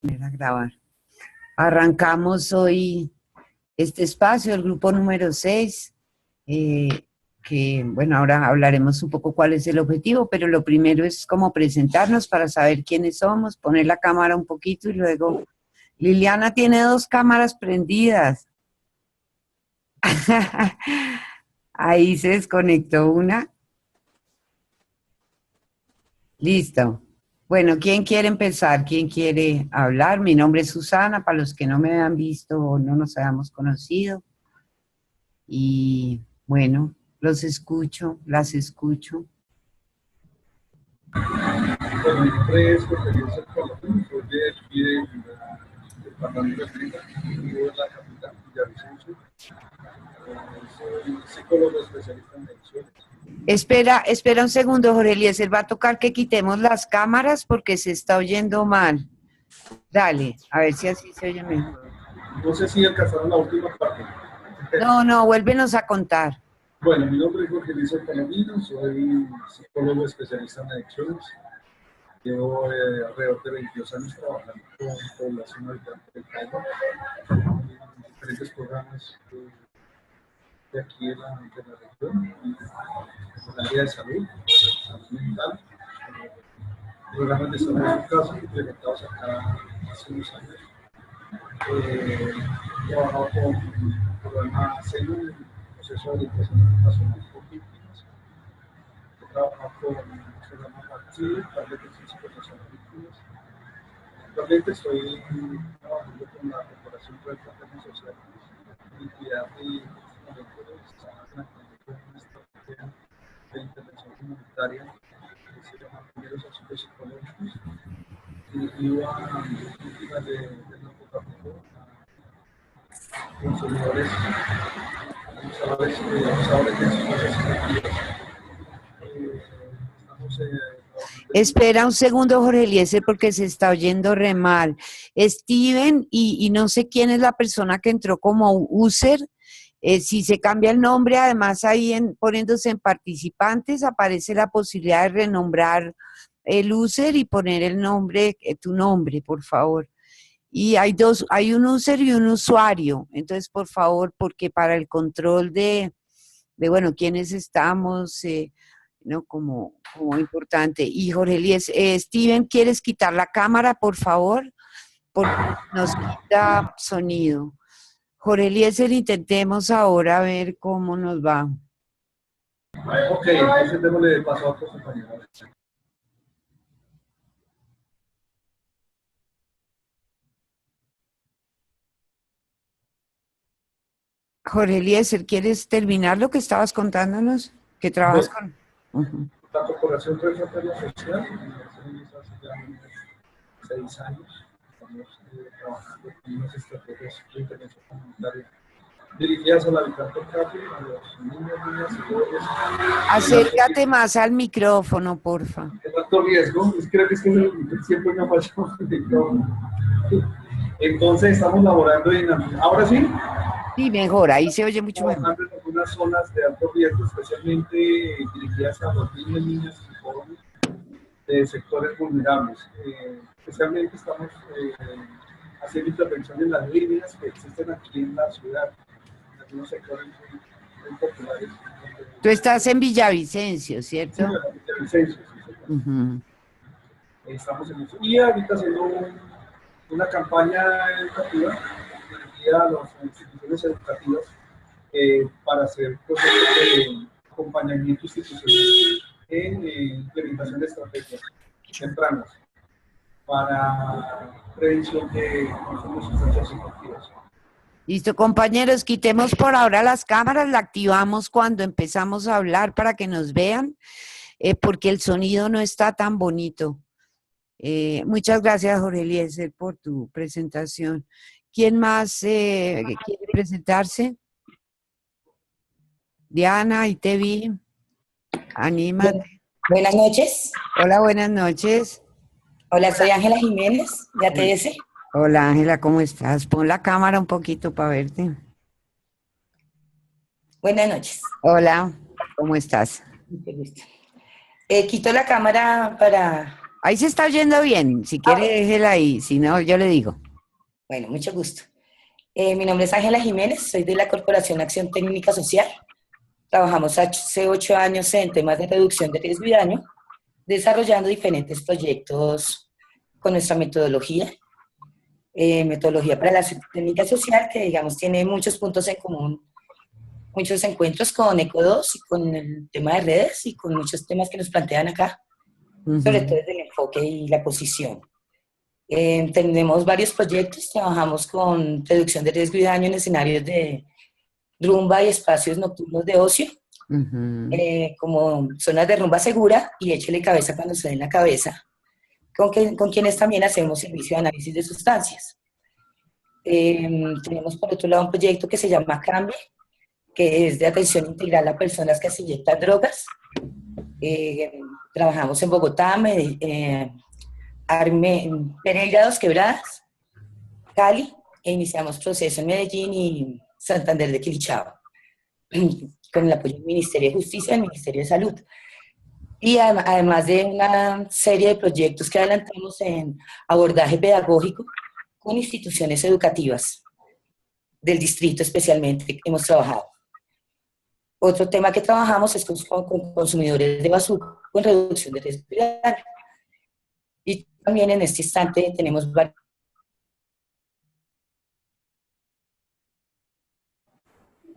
Poner a grabar. Arrancamos hoy este espacio, el grupo número 6, que bueno, ahora hablaremos un poco cuál es el objetivo, pero lo primero es como presentarnos para saber quiénes somos, poner la cámara un poquito y luego... Liliana tiene 2 cámaras prendidas. Ahí se desconectó una. Listo. Bueno, ¿quién quiere empezar? ¿Quién quiere hablar? Mi nombre es Susana, para los que no me han visto o no nos hayamos conocido. Y bueno, los escucho, las escucho. Bueno, mi nombre es Jorge Eliezer Colomino, soy de aquí del departamento de Armenia, vivo en la capital, Villavicencio. Soy psicólogo especialista en adicciones. Espera un segundo, Jorge Eliezer, va a tocar que quitemos las cámaras porque se está oyendo mal. Dale, a ver si así se oye mejor. No sé si alcanzaron la última parte. No, vuélvenos a contar. Bueno, mi nombre es Jorge Eliezer Colomino, soy psicólogo especialista en adicciones. Llevo alrededor de 22 años trabajando con población habitante del Cauca, en diferentes programas de aquí de la región, en el área de salud mental, programas de salud en casa implementados acá hace unos años. He trabajado con el programa CENO en el proceso de orientación internacional por víctimas. He trabajado con el programa PACTI, Plan de Atención Psicosocial a Víctimas. Actualmente estoy trabajando con la Corporación Red Fraternos Sociales, entidad de está planteando una estrategia de intervención comunitaria que se llama Primeros Auxilios Psicológicos, dirigida a víctimas del narcotráfico, a consumidores, abusadores de sustancias psicoactivas. Estamos trabajando en... Espera un segundo, Jorge Eliezer, porque se está oyendo re mal. Steven, y no sé quién es la persona que entró como user. Si se cambia el nombre, además ahí poniéndose en participantes, aparece la posibilidad de renombrar el user y poner el nombre, tu nombre, por favor. Y hay un user y un usuario. Entonces, por favor, porque para el control de bueno, quiénes estamos, ¿no? Como importante. Y Jorge Eliezer, Steven, ¿quieres quitar la cámara, por favor? Porque nos quita sonido. Jorge Eliezer, intentemos ahora ver cómo nos va. Ok, entonces démosle paso a otro compañero. Jorge Eliezer, ¿quieres terminar lo que estabas contándonos? Que trabajas Bueno, con... Uh-huh. la Corporación Red Fraternos Social, hace ya unos 6 años, estamos trabajando con unas estrategias de intervención comunitaria dirigidas al habitante cápil, a los niños, niñas y jóvenes. Acércate más al micrófono, porfa. ¿Qué tanto riesgo? Creo que es que siempre me ha fallado el micrófono. Entonces estamos laborando en... ¿Ahora sí? Sí, mejor, ahí se oye mucho mejor. Trabajando en algunas zonas de alto riesgo, especialmente dirigidas a los niños, niñas y jóvenes de sectores vulnerables. Especialmente estamos haciendo intervención en las líneas que existen aquí en la ciudad, en algunos sectores muy populares. Tú estás en Villavicencio, ¿cierto? Sí, de Vicencio, sí, Uh-huh. estamos en eso. Y ahorita haciendo una campaña educativa dirigida a las instituciones educativas para hacer procesos de acompañamiento institucional en implementación de estrategias tempranas para prevención de consumo de sustancias psicoactivas. Listo, compañeros, quitemos por ahora las cámaras, la activamos cuando empezamos a hablar para que nos vean, porque el sonido no está tan bonito. Muchas gracias, Jorge Eliezer, por tu presentación. ¿Quién más quiere presentarse? Diana, ahí te vi. Anímate. Buenas noches. Hola, buenas noches. Hola, soy Ángela Jiménez, de ATS. Hola, Ángela, ¿cómo estás? Pon la cámara un poquito para verte. Buenas noches. Hola, ¿cómo estás? Mucho gusto. Quito la cámara para Ahí se está oyendo bien. Si quiere, déjela ahí. Si no, yo le digo. Bueno, mucho gusto. Mi nombre es Ángela Jiménez, soy de la Corporación Acción Técnica Social. Trabajamos hace 8 años en temas de reducción de riesgo y daño, desarrollando diferentes proyectos con nuestra metodología para la acción técnica social, que digamos tiene muchos puntos en común, muchos encuentros con ECO2 y con el tema de redes y con muchos temas que nos plantean acá, sobre todo desde el enfoque y la posición. Tenemos varios proyectos, trabajamos con reducción de riesgo y daño en escenarios de rumba y espacios nocturnos de ocio, como zonas de rumba segura y échele cabeza cuando se den la cabeza, con quienes también hacemos servicio de análisis de sustancias. Tenemos por otro lado un proyecto que se llama Cambie, que es de atención integral a personas que se inyectan drogas. Trabajamos en Bogotá, Pereira, Dos Quebradas, Cali, e iniciamos proceso en Medellín y Santander de Quilichao, con el apoyo del Ministerio de Justicia y del Ministerio de Salud. Y además de una serie de proyectos que adelantamos en abordaje pedagógico con instituciones educativas del distrito especialmente hemos trabajado. Otro tema que trabajamos es con consumidores de basura, con reducción de riesgo. Y también en este instante tenemos varios.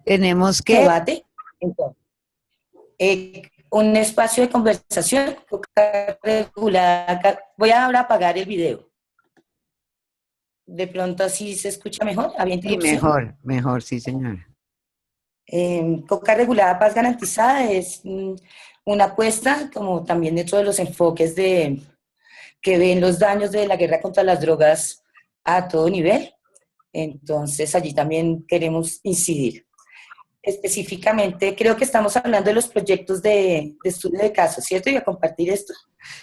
Tenemos que... Debate. Entonces, un espacio de conversación regulada. Voy a ahora apagar el video. De pronto así se escucha mejor. ¿Había interrupción? Sí, mejor, sí, señora. Coca regulada, paz garantizada es una apuesta, como también dentro de los enfoques que ven los daños de la guerra contra las drogas a todo nivel. Entonces allí también queremos incidir. Específicamente, creo que estamos hablando de los proyectos de estudio de casos, ¿cierto? Y a compartir esto.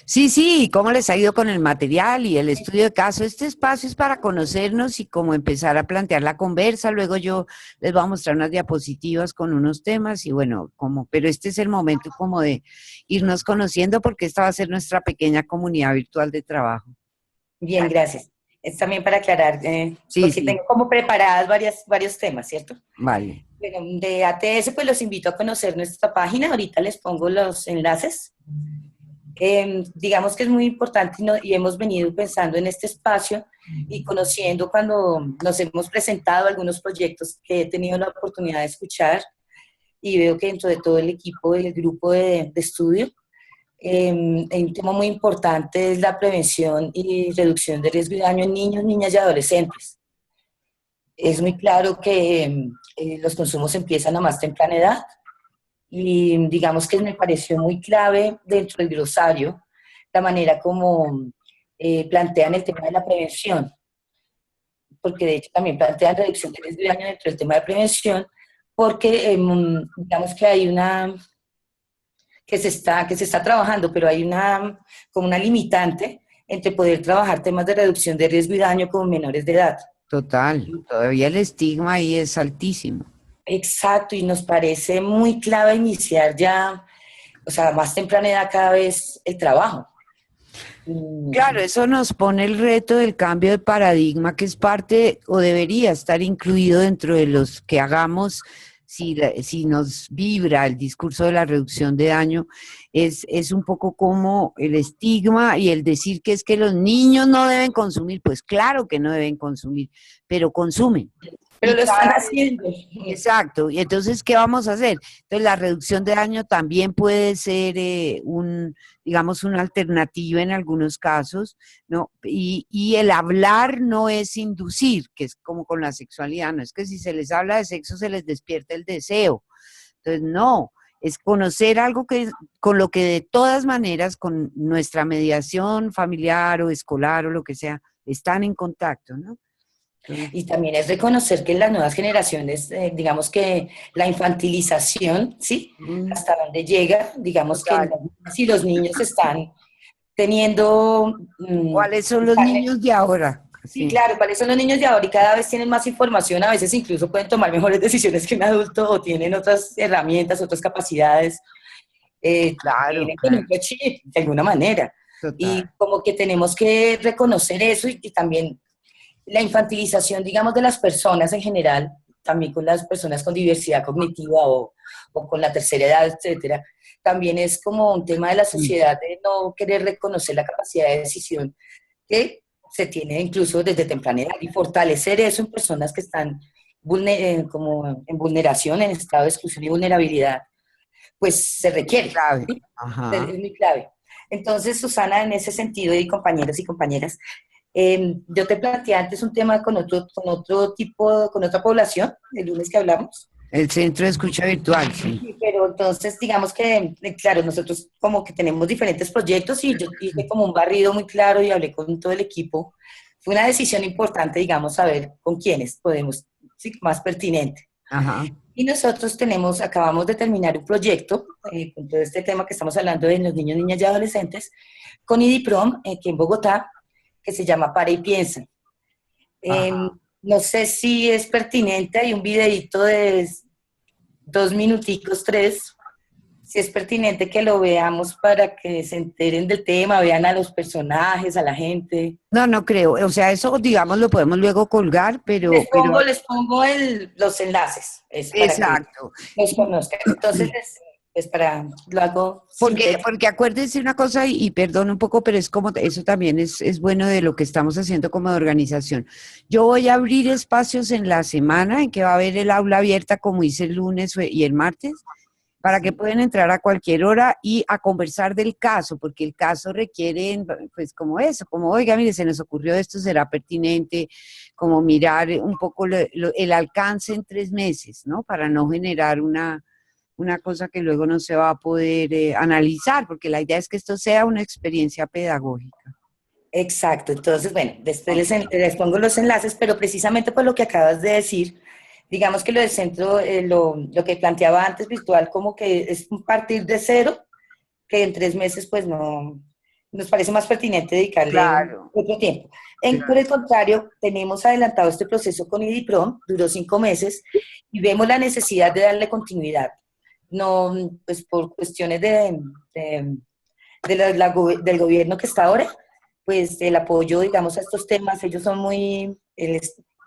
Sí, ¿cómo les ha ido con el material y el estudio de caso? Este espacio es para conocernos y como empezar a plantear la conversa. Luego yo les voy a mostrar unas diapositivas con unos temas y bueno, pero este es el momento como de irnos conociendo porque esta va a ser nuestra pequeña comunidad virtual de trabajo. Bien, gracias. Es también para aclarar, porque tengo como preparadas varios temas, ¿cierto? Vale. Bueno, de ATS, pues los invito a conocer nuestra página. Ahorita les pongo los enlaces. Digamos que es muy importante y hemos venido pensando en este espacio y conociendo cuando nos hemos presentado algunos proyectos que he tenido la oportunidad de escuchar y veo que dentro de todo el equipo del grupo de estudio, un tema muy importante es la prevención y reducción de riesgo y daño en niños, niñas y adolescentes. Es muy claro que los consumos empiezan a más temprana edad y digamos que me pareció muy clave dentro del glosario la manera como plantean el tema de la prevención, porque de hecho también plantean reducción de riesgo y daño dentro del tema de prevención, porque digamos que hay que se está trabajando, pero hay como una limitante entre poder trabajar temas de reducción de riesgo y daño con menores de edad. Total, todavía el estigma ahí es altísimo. Exacto, y nos parece muy clave iniciar ya, o sea, a más temprana edad cada vez el trabajo. Claro, eso nos pone el reto del cambio de paradigma, que es parte o debería estar incluido dentro de los que hagamos si nos vibra el discurso de la reducción de daño, es un poco como el estigma y el decir que es que los niños no deben consumir. Pues claro que no deben consumir, pero consumen. Pero lo están haciendo. Exacto. Y entonces, ¿qué vamos a hacer? Entonces, la reducción de daño también puede ser digamos, una alternativa en algunos casos, ¿no? Y el hablar no es inducir, que es como con la sexualidad, no es que si se les habla de sexo se les despierta el deseo. Entonces, no, es conocer algo con lo que de todas maneras, con nuestra mediación familiar o escolar o lo que sea, están en contacto, ¿no? Y también es reconocer que las nuevas generaciones, digamos que la infantilización, ¿sí? Hasta dónde llega, digamos que si los niños están teniendo... ¿Cuáles son los niños de ahora? Sí, claro, ¿cuáles son los niños de ahora? Y cada vez tienen más información, a veces incluso pueden tomar mejores decisiones que un adulto o tienen otras herramientas, otras capacidades. Claro, Tienen con un chip, de alguna manera. Total. Y como que tenemos que reconocer eso y también la infantilización, digamos, de las personas en general, también con las personas con diversidad cognitiva o con la tercera edad, etcétera, también es como un tema de la Mm. sociedad de no querer reconocer la capacidad de decisión que se tiene incluso desde temprana edad y fortalecer eso en personas que están como en vulneración, en estado de exclusión y vulnerabilidad, pues se requiere, Clave. ¿sí? Ajá. Es muy clave. Entonces, Susana, en ese sentido, y compañeros y compañeras, yo te planteé antes un tema con otro tipo, con otra población, el lunes que hablamos. El centro de escucha virtual, sí. Sí, pero entonces, digamos que, claro, nosotros como que tenemos diferentes proyectos y yo hice como un barrido muy claro y hablé con todo el equipo. Fue una decisión importante, digamos, saber con quiénes podemos, sí, más pertinente. Ajá. Y nosotros acabamos de terminar un proyecto con todo este tema que estamos hablando de los niños, niñas y adolescentes, con IDIPROM, aquí en Bogotá, que se llama Para y Piensa. Eh, Ajá. no sé si es pertinente, hay un videito de 2 minuticos, 3, si es pertinente que lo veamos para que se enteren del tema, vean a los personajes, a la gente. No, no creo. O sea, eso, digamos, lo podemos luego colgar, pero, Les pongo los enlaces, es para que exacto. los conozcan. Entonces, es para, lo hago sintético. Porque acuérdense una cosa, y perdón un poco, pero es como, eso también es bueno de lo que estamos haciendo como de organización. Yo voy a abrir espacios en la semana en que va a haber el aula abierta, como hice el lunes y el martes, para que Sí. puedan entrar a cualquier hora y a conversar del caso, porque el caso requiere, pues como eso, como, oiga, mire, se nos ocurrió esto, será pertinente, como mirar un poco el alcance en 3 meses, ¿no? Para no generar una cosa que luego no se va a poder analizar, porque la idea es que esto sea una experiencia pedagógica. Exacto, entonces, bueno, después les pongo los enlaces, pero precisamente por lo que acabas de decir, digamos que lo del centro, lo que planteaba antes virtual, como que es un partir de cero, que en 3 meses, pues no, nos parece más pertinente dedicarle Claro, otro tiempo. Por claro. el contrario, tenemos adelantado este proceso con IDIPROM, duró 5 meses, y vemos la necesidad de darle continuidad. No, pues por cuestiones del gobierno que está ahora, pues el apoyo, digamos, a estos temas, ellos son muy,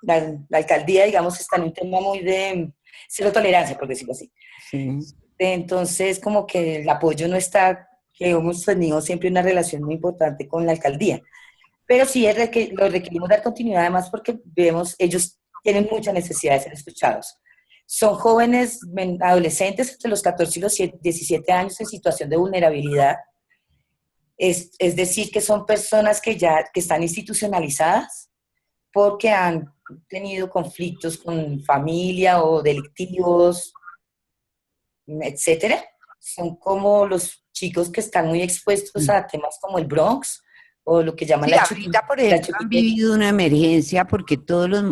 la alcaldía, digamos, está en un tema muy de cero tolerancia, por decirlo así. Sí. Entonces, como que el apoyo no está, que hemos tenido siempre una relación muy importante con la alcaldía. Pero sí lo requerimos dar continuidad, además, porque vemos, ellos tienen mucha necesidad de ser escuchados. Son jóvenes, adolescentes entre los 14 y los 17 años en situación de vulnerabilidad. Es decir, que son personas que están institucionalizadas porque han tenido conflictos con familia o delictivos, etcétera. Son como los chicos que están muy expuestos a temas como el Bronx o lo que llaman Sí, ahorita, por la ejemplo, han chupitek. vivido una emergencia porque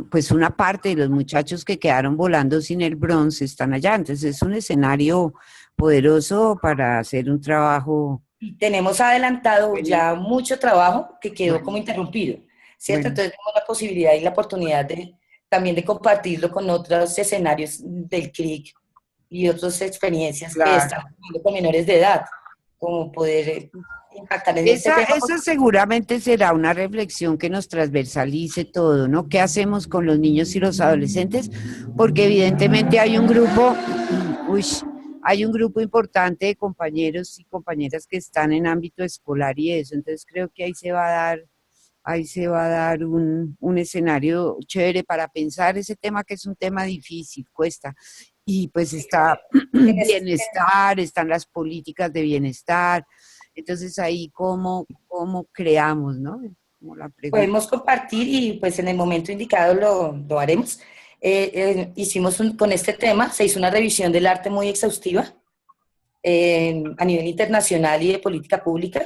pues una parte de los muchachos que quedaron volando sin el bronce están allá. Entonces es un escenario poderoso para hacer un trabajo. Y tenemos adelantado Bueno, ya mucho trabajo que quedó como bueno, interrumpido, ¿cierto? bueno. Entonces tenemos la posibilidad y la oportunidad también de compartirlo con otros escenarios del CRIC y otras experiencias que Claro. están con menores de edad, como poder impactar en este tema. Esa seguramente será una reflexión que nos transversalice todo, ¿no? ¿Qué hacemos con los niños y los adolescentes? Porque evidentemente uy, hay un grupo importante de compañeros y compañeras que están en ámbito escolar y eso, entonces creo que ahí se va a dar un escenario chévere para pensar ese tema que es un tema difícil, cuesta. Y pues está bienestar, están las políticas de bienestar. Entonces ahí cómo creamos, ¿no? Como la pregunta. Podemos compartir y pues en el momento indicado lo haremos. Hicimos con este tema, se hizo una revisión del arte muy exhaustiva a nivel internacional y de política pública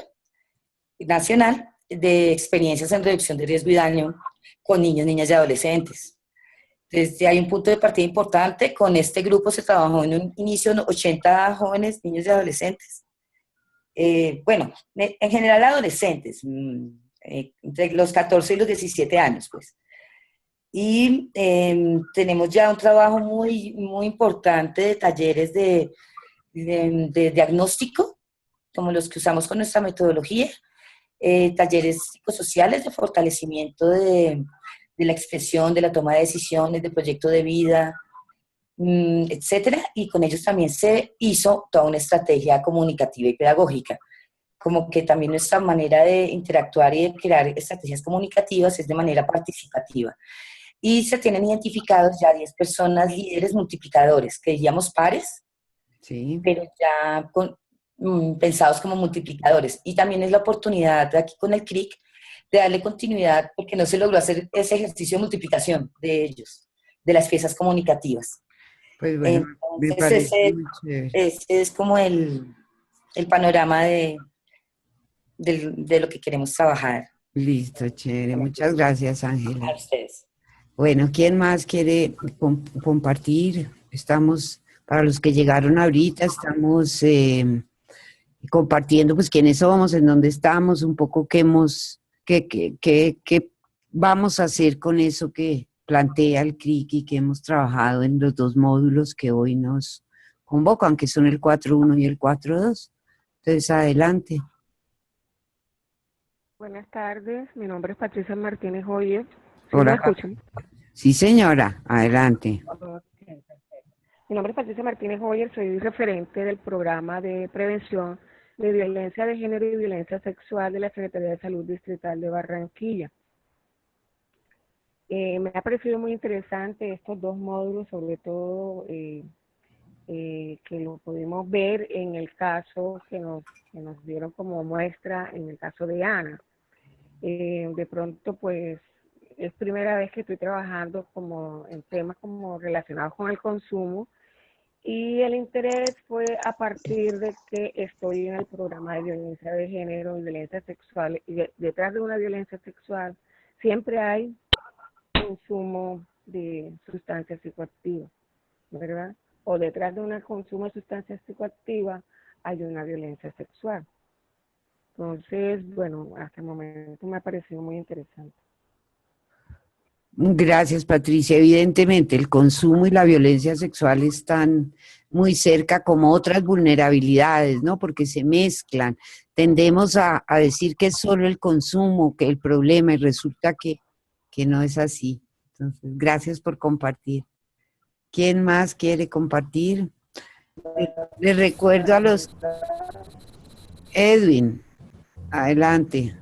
nacional de experiencias en reducción de riesgo y daño con niños, niñas y adolescentes. Desde hay un punto de partida importante, con este grupo se trabajó en un inicio 80 jóvenes, niños y adolescentes. Bueno, en general adolescentes, entre los 14 y los 17 años, pues. Y tenemos ya un trabajo muy, muy importante de talleres de diagnóstico, como los que usamos con nuestra metodología, talleres psicosociales de fortalecimiento de la expresión, de la toma de decisiones, de proyecto de vida, etcétera, y con ellos también se hizo toda una estrategia comunicativa y pedagógica. Como que también nuestra manera de interactuar y de crear estrategias comunicativas es de manera participativa. Y se tienen identificados ya 10 personas líderes multiplicadores, que diríamos pares, Sí. pero ya pensados como multiplicadores. Y también es la oportunidad de aquí con el CRIC de darle continuidad, porque no se logró hacer ese ejercicio de multiplicación de ellos, de las piezas comunicativas. Pues bueno, me Entonces, parece muy chévere. ese es como el panorama de lo que queremos trabajar. Listo, chévere. Muchas gracias, Ángela. A ustedes. Bueno, ¿quién más quiere compartir? Estamos, para los que llegaron ahorita, estamos compartiendo pues quiénes somos, en dónde estamos, un poco qué vamos a hacer con eso que plantea el CRIC y que hemos trabajado en los 2 módulos que hoy nos convocan, que son el 4.1 y el 4.2. Entonces, adelante. Buenas tardes, mi nombre es Patricia Martínez Hoyer. ¿Sí Hola. me escuchan? Sí, señora, adelante. Okay, perfecto. Mi nombre es Patricia Martínez Hoyer, soy referente del programa de prevención de violencia de género y violencia sexual de la Secretaría de Salud Distrital de Barranquilla. Me ha parecido muy interesante estos 2 módulos, sobre todo que lo pudimos ver en el caso que nos dieron como muestra en el caso de Ana. De pronto, pues, es primera vez que estoy trabajando como en temas como relacionados con el consumo, y el interés fue a partir de que estoy en el programa de violencia de género y violencia sexual, y detrás de una violencia sexual siempre hay consumo de sustancias psicoactivas, ¿verdad? O detrás de un consumo de sustancias psicoactivas hay una violencia sexual. Entonces, bueno, hasta el momento me ha parecido muy interesante. Gracias, Patricia. Evidentemente, el consumo y la violencia sexual están muy cerca como otras vulnerabilidades, ¿no? Porque se mezclan. Tendemos a decir que es solo el consumo, que el problema, y resulta que no es así. Entonces, gracias por compartir. ¿Quién más quiere compartir? Les recuerdo a los... Edwin, adelante.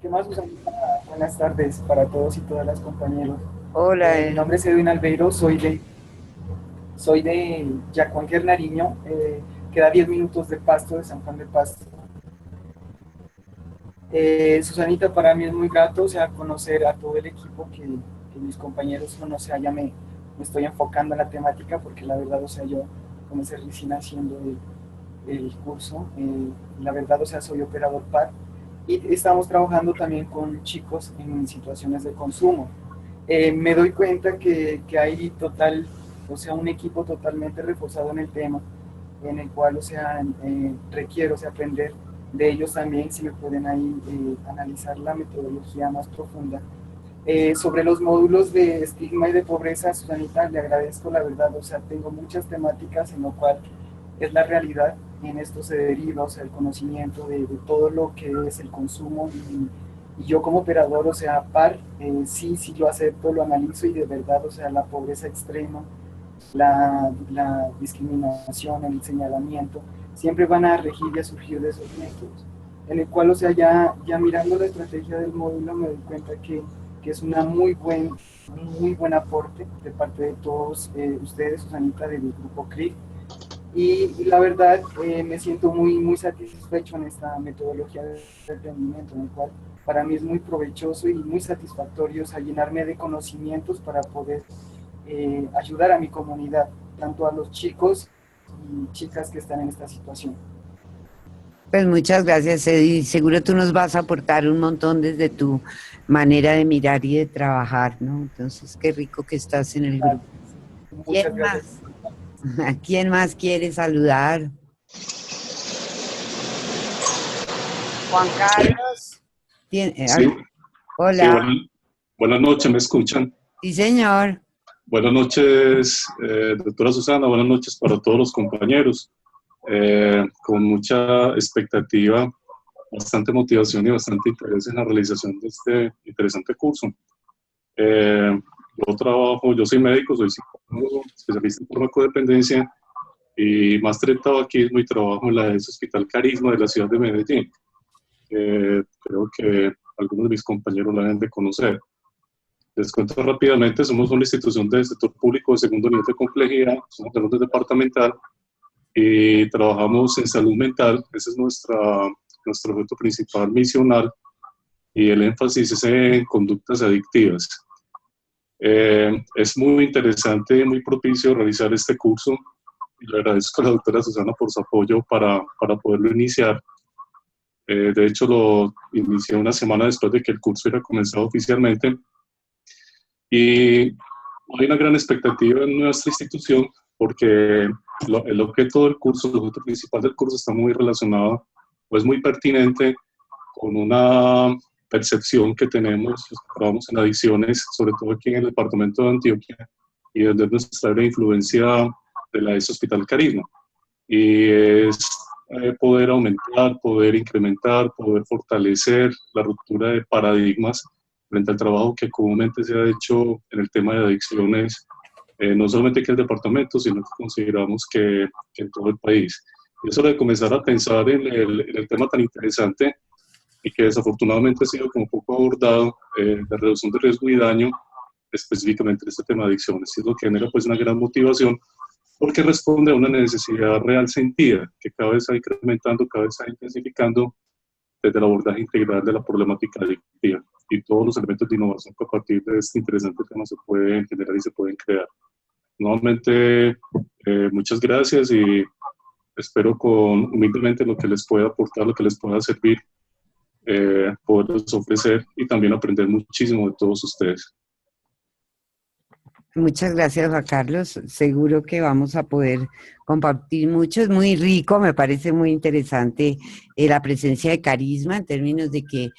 ¿Qué más, Susanita? Buenas tardes para todos y todas las compañeros. Hola, Mi nombre es Edwin Albeiro, soy de Yacuanquer, Nariño, queda 10 minutos de Pasto, de San Juan de Pasto. Susanita, para mí es muy grato, o sea, conocer a todo el equipo que mis compañeros, no sé, ya me estoy enfocando en la temática, porque la verdad, o sea, yo comencé recién haciendo el curso, la verdad, o sea, soy operador PAR, y estamos trabajando también con chicos en situaciones de consumo. Me doy cuenta que hay o sea, un equipo totalmente reforzado en el tema, en el cual, o sea, requiero, o sea, aprender de ellos también, si me pueden ahí analizar la metodología más profunda. Sobre los módulos de estigma y de pobreza, Susanita, le agradezco, la verdad, o sea, tengo muchas temáticas en lo cual es la realidad, en esto se deriva, o sea, el conocimiento de todo lo que es el consumo, y yo como operador, o sea, PAR, sí lo acepto, lo analizo, y de verdad, o sea, la pobreza extrema, la discriminación, el señalamiento, siempre van a regir y a surgir de esos métodos, en el cual, o sea, ya mirando la estrategia del módulo me doy cuenta que es un muy buen aporte de parte de todos ustedes, Susanita, del grupo CRIC, y la verdad me siento muy satisfecho en esta metodología de emprendimiento, en el cual para mí es muy provechoso y muy satisfactorio, o sea, llenarme de conocimientos para poder ayudar a mi comunidad, tanto a los chicos y chicas que están en esta situación. Pues muchas gracias, Eddie. Seguro tú nos vas a aportar un montón desde tu manera de mirar y de trabajar, ¿no? Entonces, qué rico que estás en el grupo. Muchas gracias. ¿A quién más quiere saludar? Juan Carlos. Sí. Hola. Sí, buenas noches, ¿me escuchan? Sí, señor. Buenas noches, doctora Susana, buenas noches para todos los compañeros. Con mucha expectativa bastante motivación y bastante interés en la realización de este interesante curso. Yo soy médico, soy psicólogo, especialista en farmacodependencia y máster en tabaquismo, y trabajo en la ES Hospital Carisma de la ciudad de Medellín. Creo que algunos de mis compañeros la deben de conocer. Les cuento rápidamente, somos una institución del sector público de segundo nivel de complejidad, somos de orden departamental y trabajamos en salud mental. Ese es nuestro objeto principal misional, y el énfasis es en conductas adictivas. Es muy interesante y muy propicio realizar este curso, y le agradezco a la doctora Susana por su apoyo para poderlo iniciar. De hecho, lo inicié una semana después de que el curso hubiera comenzado oficialmente, y hay una gran expectativa en nuestra institución porque el objeto del curso, el objeto principal del curso está muy relacionado, o es muy pertinente con una percepción que tenemos los que trabajamos en adicciones, sobre todo aquí en el departamento de Antioquia, y desde nuestra área de influencia de la ES Hospital Carisma. Y es poder aumentar, poder incrementar, poder fortalecer la ruptura de paradigmas frente al trabajo que comúnmente se ha hecho en el tema de adicciones, no solamente aquí en el departamento, sino que consideramos que en todo el país. Y eso de comenzar a pensar en el tema tan interesante y que desafortunadamente ha sido como poco abordado, de reducción de riesgo y daño, específicamente en este tema de adicciones. Y es lo que genera pues una gran motivación, porque responde a una necesidad real sentida, que cada vez está incrementando, cada vez está intensificando desde el abordaje integral de la problemática adictiva y todos los elementos de innovación que a partir de este interesante tema se pueden generar y se pueden crear. Nuevamente, muchas gracias, y espero humildemente lo que les pueda aportar, lo que les pueda servir, poderles ofrecer y también aprender muchísimo de todos ustedes. Muchas gracias, Juan Carlos. Seguro que vamos a poder compartir mucho. Es muy rico, me parece muy interesante la presencia de Carisma, en términos de que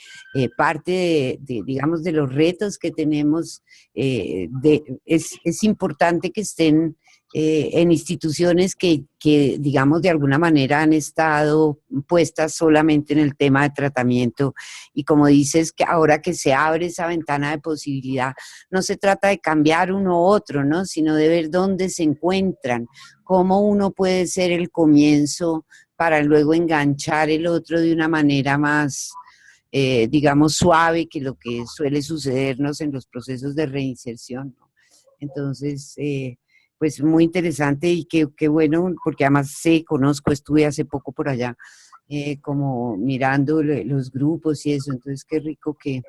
parte digamos, de los retos que tenemos, es importante que estén en instituciones que, digamos, de alguna manera han estado puestas solamente en el tema de tratamiento. Y como dices, que ahora que se abre esa ventana de posibilidad, no se trata de cambiar uno u otro, ¿no? Sino de ver dónde se encuentran, cómo uno puede ser el comienzo para luego enganchar el otro de una manera más, digamos, suave, que lo que suele sucedernos en los procesos de reinserción, ¿no? Entonces, pues muy interesante, y qué bueno, porque además conozco, estuve hace poco por allá, como mirando los grupos y eso. Entonces qué rico que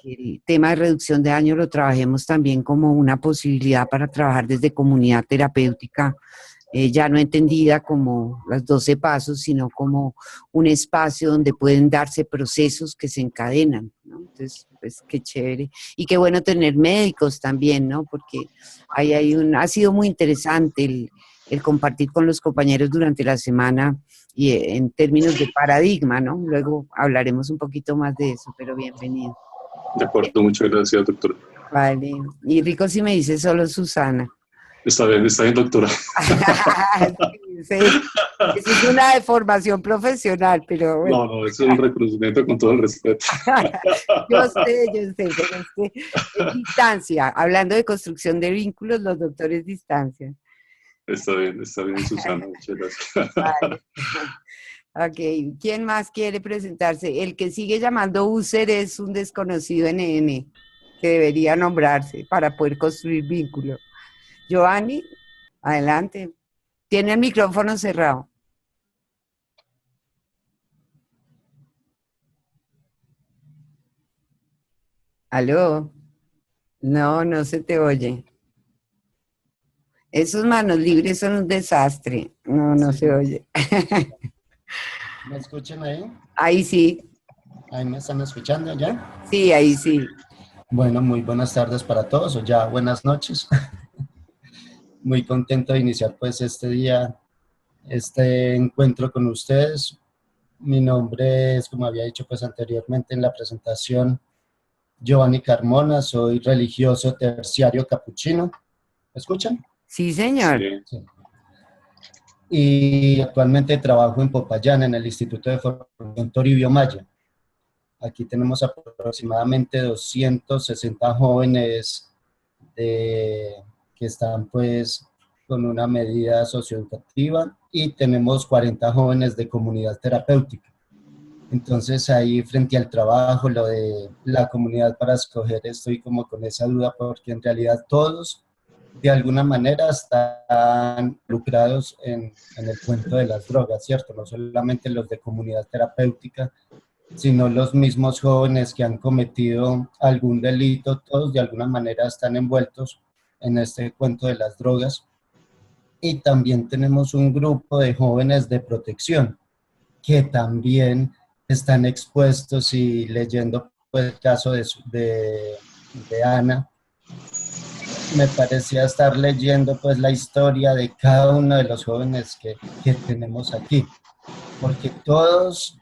el tema de reducción de daño lo trabajemos también como una posibilidad para trabajar desde comunidad terapéutica, ya no entendida como las 12 pasos, sino como un espacio donde pueden darse procesos que se encadenan, ¿no? Entonces, pues qué chévere. Y qué bueno tener médicos también, ¿no? Porque ha sido muy interesante el compartir con los compañeros durante la semana, y en términos de paradigma, ¿no? Luego hablaremos un poquito más de eso, pero bienvenido. De acuerdo, muchas gracias, doctora. Vale. Y rico si me dice solo Susana. Está bien, doctora. Sí, eso es una deformación profesional, pero bueno. No, es un reconocimiento con todo el respeto. Yo sé, pero es que es distancia. Hablando de construcción de vínculos, los doctores distancian. Está bien, Susana, muchas gracias. Vale. Ok, ¿quién más quiere presentarse? El que sigue llamando user es un desconocido NN, que debería nombrarse para poder construir vínculo. Giovanni, adelante. Tiene el micrófono cerrado. ¿Aló? No se te oye. Esos manos libres son un desastre. No se oye. ¿Me escuchan ahí? Ahí sí. ¿Ahí me están escuchando ya? Sí, ahí sí. Bueno, muy buenas tardes para todos, o ya buenas noches. Muy contento de iniciar pues este día, este encuentro con ustedes. Mi nombre es, como había dicho pues anteriormente en la presentación, Giovanni Carmona, soy religioso terciario capuchino. ¿Me escuchan? Sí, señor. Sí. Sí. y actualmente trabajo en Popayán, en el Instituto de Formación Toribio Maya. Aquí tenemos aproximadamente 260 jóvenes que están pues con una medida socioeducativa y tenemos 40 jóvenes de comunidad terapéutica. Entonces ahí frente al trabajo, lo de la comunidad para escoger, estoy como con esa duda porque en realidad todos de alguna manera están involucrados en el cuento de las drogas, ¿cierto? No solamente los de comunidad terapéutica, sino los mismos jóvenes que han cometido algún delito, todos de alguna manera están envueltos en este cuento de las drogas. Y también tenemos un grupo de jóvenes de protección que también están expuestos y leyendo pues, el caso de Ana, me parecía estar leyendo pues la historia de cada uno de los jóvenes que tenemos aquí, porque todos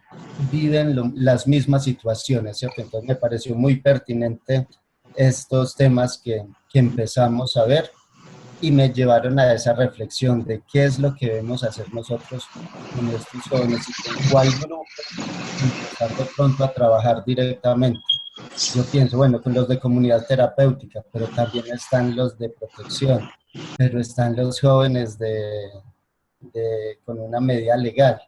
viven las mismas situaciones, ¿cierto? Entonces me pareció muy pertinente estos temas que empezamos a ver y me llevaron a esa reflexión de qué es lo que debemos hacer nosotros con estos jóvenes y con cuál grupo empezar de pronto a trabajar directamente. Yo pienso, bueno, con los de comunidad terapéutica, pero también están los de protección, pero están los jóvenes con una medida legal.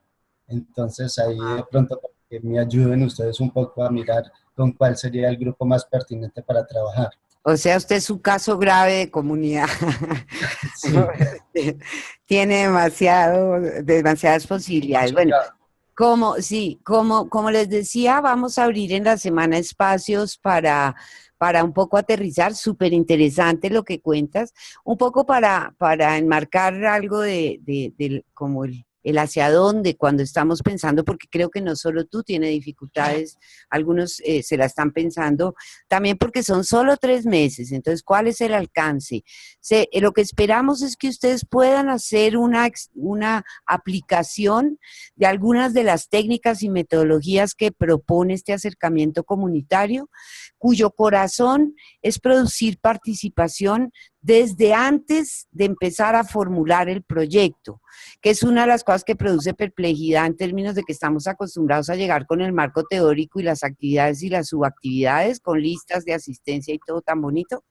Entonces ahí de pronto que me ayuden ustedes un poco a mirar con cuál sería el grupo más pertinente para trabajar. O sea, usted es un caso grave de comunidad. Sí. Tiene demasiadas posibilidades. Bueno, como les decía, vamos a abrir en la semana espacios para un poco aterrizar, súper interesante lo que cuentas, un poco para enmarcar algo como el hacia dónde cuando estamos pensando, porque creo que no solo tú tienes dificultades, algunos se la están pensando, también porque son solo 3 meses, entonces, ¿cuál es el alcance? Lo que esperamos es que ustedes puedan hacer una aplicación de algunas de las técnicas y metodologías que propone este acercamiento comunitario, cuyo corazón es producir participación desde antes de empezar a formular el proyecto, que es una de las cosas que produce perplejidad en términos de que estamos acostumbrados a llegar con el marco teórico y las actividades y las subactividades, con listas de asistencia y todo tan bonito,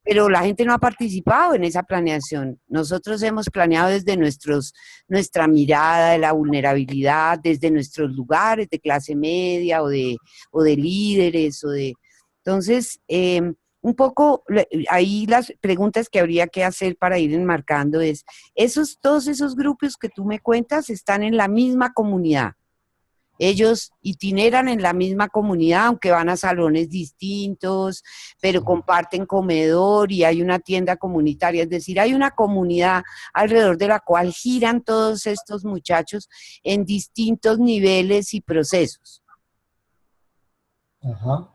pero la gente no ha participado en esa planeación. Nosotros hemos planeado desde nuestra mirada de la vulnerabilidad, desde nuestros lugares de clase media o de líderes Entonces, un poco, ahí las preguntas que habría que hacer para ir enmarcando es, todos esos grupos que tú me cuentas están en la misma comunidad. Ellos itineran en la misma comunidad, aunque van a salones distintos, pero comparten comedor y hay una tienda comunitaria, es decir, hay una comunidad alrededor de la cual giran todos estos muchachos en distintos niveles y procesos. Ajá.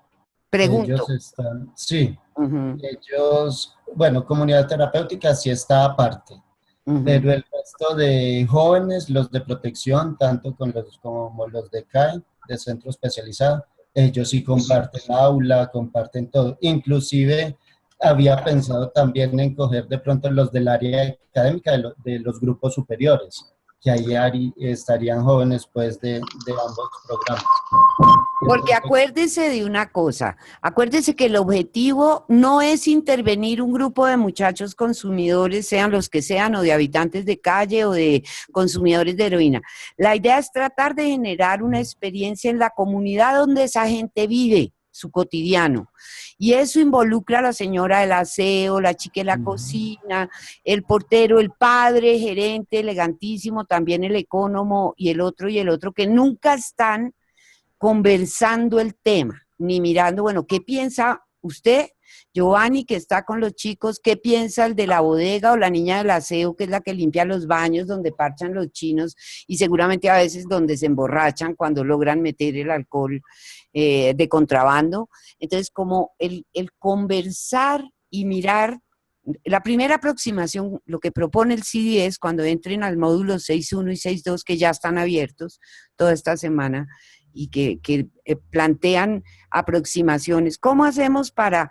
Pregunto. Ellos están, sí, Uh-huh. ellos, bueno, comunidad terapéutica sí está aparte, pero el resto de jóvenes, los de protección, tanto como los de CAI, de centro especializado, ellos sí comparten aula, comparten todo. Inclusive había pensado también en coger de pronto los del área académica de los grupos superiores, que ahí estarían jóvenes pues de ambos programas. Porque acuérdese de una cosa, acuérdese que el objetivo no es intervenir un grupo de muchachos consumidores, sean los que sean, o de habitantes de calle o de consumidores de heroína. La idea es tratar de generar una experiencia en la comunidad donde esa gente vive su cotidiano. Y eso involucra a la señora del aseo, la chica de la cocina, el portero, el padre, gerente, elegantísimo, también el ecónomo y el otro, que nunca están conversando el tema, ni mirando, bueno, ¿qué piensa usted, Giovanni, que está con los chicos? ¿Qué piensa el de la bodega o la niña del aseo, que es la que limpia los baños donde parchan los chinos y seguramente a veces donde se emborrachan cuando logran meter el alcohol de contrabando? Entonces, como el conversar y mirar, la primera aproximación, lo que propone el CIDI es cuando entren al módulo 6.1 y 6.2, que ya están abiertos toda esta semana, y que plantean aproximaciones. ¿Cómo hacemos para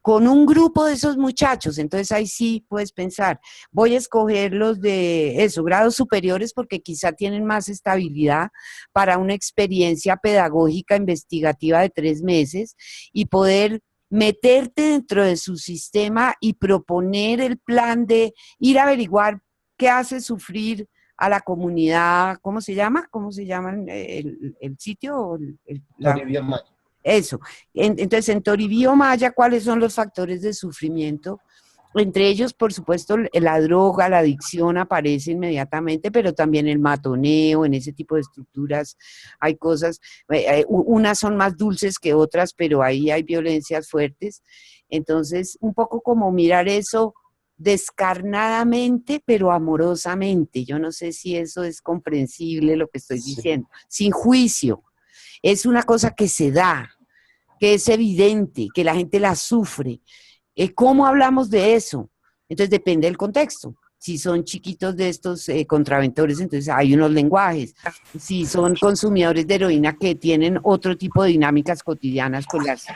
con un grupo de esos muchachos. Entonces ahí sí puedes pensar, voy a escoger los de eso, grados superiores, porque quizá tienen más estabilidad para una experiencia pedagógica investigativa de 3 meses y poder meterte dentro de su sistema y proponer el plan de ir a averiguar qué hace sufrir a la comunidad. ¿Cómo se llama? ¿Cómo se llama el sitio? Toribio Maya. Eso. Entonces, en Toribio Maya, ¿cuáles son los factores de sufrimiento? Entre ellos, por supuesto, la droga, la adicción aparece inmediatamente, pero también el matoneo, en ese tipo de estructuras hay cosas, unas son más dulces que otras, pero ahí hay violencias fuertes. Entonces, un poco como mirar eso descarnadamente, pero amorosamente. Yo no sé si eso es comprensible lo que estoy diciendo, sin juicio. Es una cosa que se da, que es evidente, que la gente la sufre. ¿Cómo hablamos de eso? Entonces depende del contexto. Si son chiquitos de estos contraventores, entonces hay unos lenguajes. Si son consumidores de heroína que tienen otro tipo de dinámicas cotidianas, pues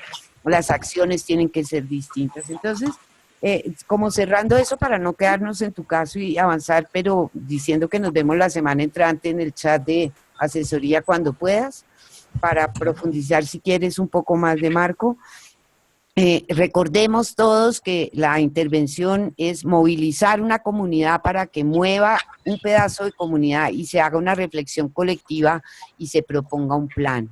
las acciones tienen que ser distintas. Entonces, como cerrando eso para no quedarnos en tu caso y avanzar, pero diciendo que nos vemos la semana entrante en el chat de asesoría cuando puedas, para profundizar si quieres un poco más de Marco. Recordemos todos que la intervención es movilizar una comunidad para que mueva un pedazo de comunidad y se haga una reflexión colectiva y se proponga un plan.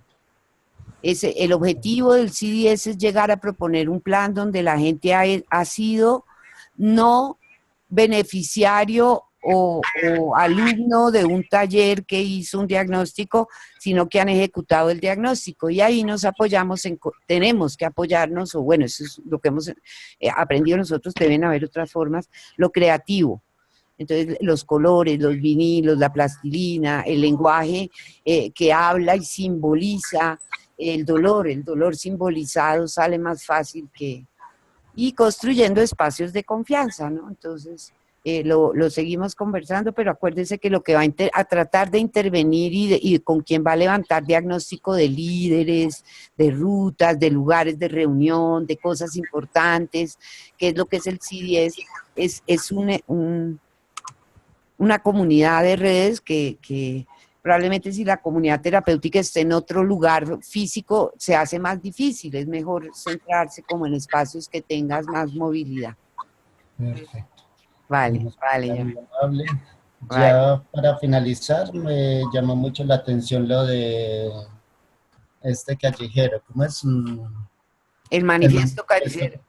El objetivo del CDS es llegar a proponer un plan donde la gente ha sido no beneficiario o alumno de un taller que hizo un diagnóstico, sino que han ejecutado el diagnóstico. Y ahí nos apoyamos, tenemos que apoyarnos, o bueno, eso es lo que hemos aprendido nosotros, deben haber otras formas, lo creativo. Entonces, los colores, los vinilos, la plastilina, el lenguaje que habla y simboliza el dolor simbolizado sale más fácil que... Y construyendo espacios de confianza, ¿no? Entonces, lo seguimos conversando, pero acuérdense que lo que va a tratar de intervenir y con quién va a levantar diagnóstico de líderes, de rutas, de lugares de reunión, de cosas importantes, que es lo que es el CDS, es una comunidad de redes que probablemente si la comunidad terapéutica está en otro lugar físico, se hace más difícil, es mejor centrarse como en espacios que tengas más movilidad. Perfecto. Vale. Ya para finalizar, me llamó mucho la atención lo de este callejero, ¿cómo es? El manifiesto callejero.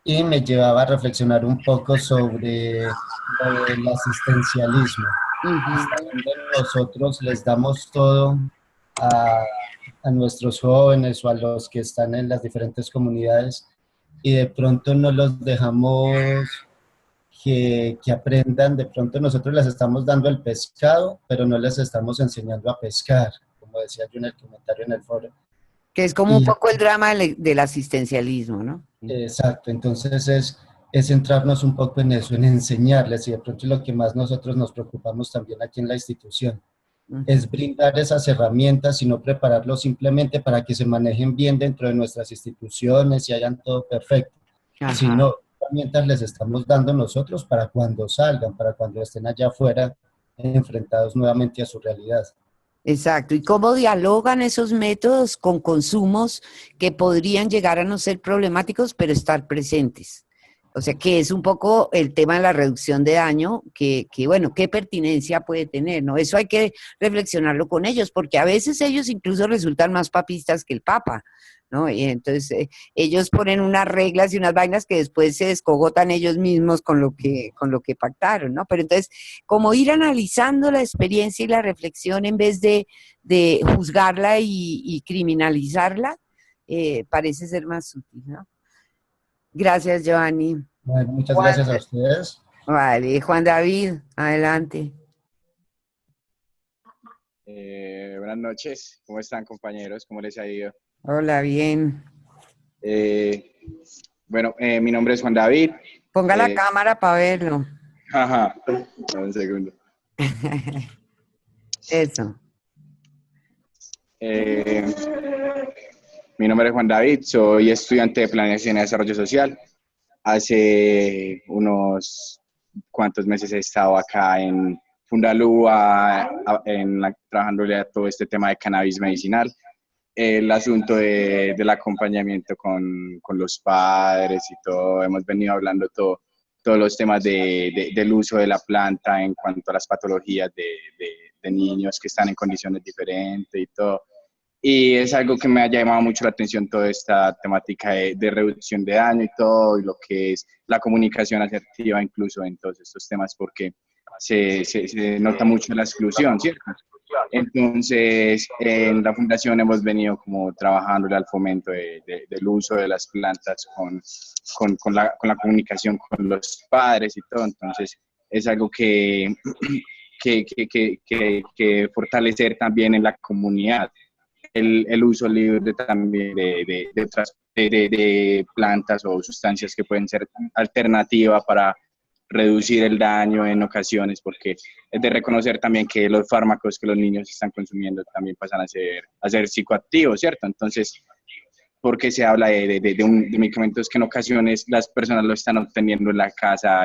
Y me llevaba a reflexionar un poco sobre el asistencialismo. Nosotros les damos todo a nuestros jóvenes o a los que están en las diferentes comunidades y de pronto no los dejamos que aprendan. De pronto nosotros les estamos dando el pescado, pero no les estamos enseñando a pescar, como decía yo en el comentario en el foro. Que es como un poco el drama del asistencialismo, ¿no? Exacto, entonces es centrarnos un poco en eso, en enseñarles, y de pronto es lo que más nosotros nos preocupamos también aquí en la institución, es brindar esas herramientas y no prepararlos simplemente para que se manejen bien dentro de nuestras instituciones y hagan todo perfecto, sino herramientas les estamos dando nosotros para cuando salgan, para cuando estén allá afuera enfrentados nuevamente a su realidad. Exacto. ¿Y cómo dialogan esos métodos con consumos que podrían llegar a no ser problemáticos, pero estar presentes? O sea, que es un poco el tema de la reducción de daño, que bueno, ¿qué pertinencia puede tener? ¿No? Eso hay que reflexionarlo con ellos, porque a veces ellos incluso resultan más papistas que el Papa, ¿no? Y entonces ellos ponen unas reglas y unas vainas que después se descogotan ellos mismos con lo que pactaron, ¿no? Pero entonces, como ir analizando la experiencia y la reflexión en vez de juzgarla y criminalizarla, parece ser más útil, ¿no? Gracias, Giovanni. Bueno, muchas gracias a ustedes. Vale, Juan David, adelante. Buenas noches, ¿cómo están, compañeros? ¿Cómo les ha ido? Hola, bien. Bueno, mi nombre es Juan David. Ponga la cámara para verlo. Ajá, un segundo. Eso. Mi nombre es Juan David, soy estudiante de Planeación y Desarrollo Social. Hace unos cuantos meses he estado acá en Fundalúa, trabajándole a todo este tema de cannabis medicinal. El asunto del acompañamiento con los padres y todo, hemos venido hablando todos los temas del uso de la planta en cuanto a las patologías de niños que están en condiciones diferentes y todo. Y es algo que me ha llamado mucho la atención, toda esta temática de reducción de daño y todo, y lo que es la comunicación asertiva incluso en todos estos temas, porque se nota mucho la exclusión, ¿cierto? Entonces, en la fundación hemos venido como trabajándole al fomento del uso de las plantas con la comunicación con los padres y todo. Entonces, es algo que fortalecer también en la comunidad. El uso libre también de plantas o sustancias que pueden ser alternativa para reducir el daño en ocasiones, porque es de reconocer también que los fármacos que los niños están consumiendo también pasan a ser psicoactivos, ¿cierto? Entonces, porque se habla de medicamentos que en ocasiones las personas lo están obteniendo en la casa,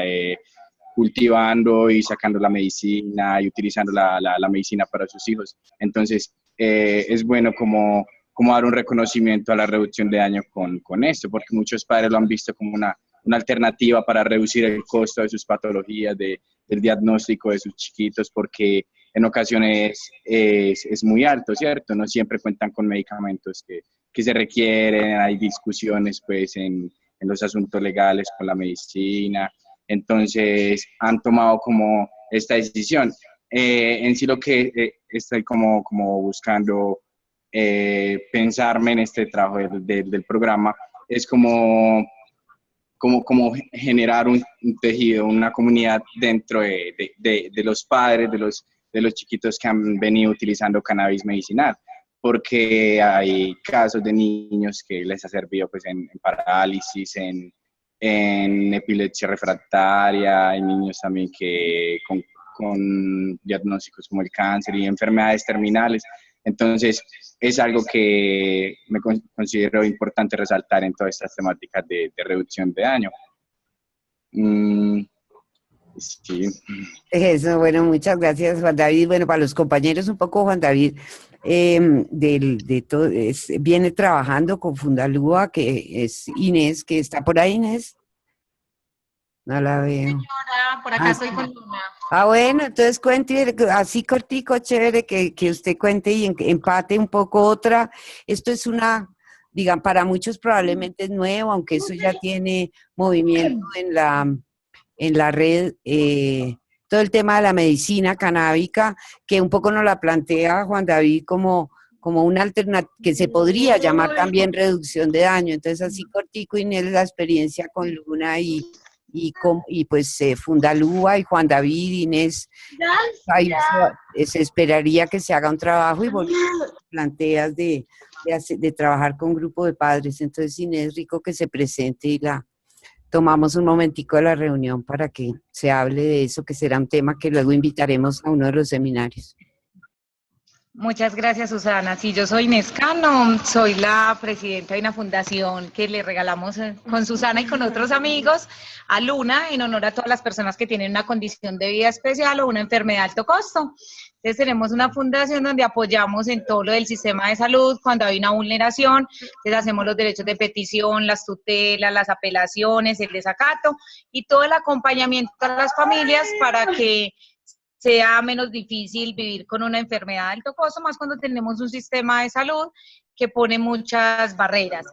cultivando y sacando la medicina y utilizando la medicina para sus hijos. Entonces, es bueno como dar un reconocimiento a la reducción de daño con esto, porque muchos padres lo han visto como una alternativa para reducir el costo de sus patologías, del diagnóstico de sus chiquitos, porque en ocasiones es muy alto, ¿cierto? No siempre cuentan con medicamentos que se requieren, hay discusiones pues en los asuntos legales con la medicina. Entonces han tomado como esta decisión. En sí lo que estoy como buscando pensarme en este trabajo del programa es como generar un tejido, una comunidad dentro de los padres, de los chiquitos que han venido utilizando cannabis medicinal, porque hay casos de niños que les ha servido pues en parálisis, en epilepsia refractaria, hay niños también que con diagnósticos como el cáncer y enfermedades terminales. Entonces, es algo que me considero importante resaltar en todas estas temáticas de reducción de daño. Sí. Eso, bueno, muchas gracias, Juan David. Bueno, para los compañeros, un poco, Juan David, viene trabajando con Fundalúa, que es Inés, que está por ahí, Inés. No la veo. Señora, por acá estoy con Luna. Bueno, entonces cuente así cortico, chévere, que usted cuente y empate un poco otra. Esto es digan, para muchos probablemente es nuevo, aunque eso ya tiene movimiento en la red, todo el tema de la medicina canábica, que un poco nos la plantea Juan David como una alternativa, que se podría llamar también reducción de daño. Entonces así cortico, Inés, la experiencia con Luna y pues Fundalúa y Juan David, Inés, ahí se esperaría que se haga un trabajo y vos planteas de trabajar con grupo de padres. Entonces, Inés, rico que se presente y tomamos un momentico de la reunión para que se hable de eso, que será un tema que luego invitaremos a uno de los seminarios. Muchas gracias, Susana. Sí, yo soy Inés Cano, soy la presidenta de una fundación que le regalamos con Susana y con otros amigos a Luna en honor a todas las personas que tienen una condición de vida especial o una enfermedad de alto costo. Entonces tenemos una fundación donde apoyamos en todo lo del sistema de salud cuando hay una vulneración. Entonces hacemos los derechos de petición, las tutelas, las apelaciones, el desacato y todo el acompañamiento a las familias para que sea menos difícil vivir con una enfermedad de alto costo, más cuando tenemos un sistema de salud que pone muchas barreras.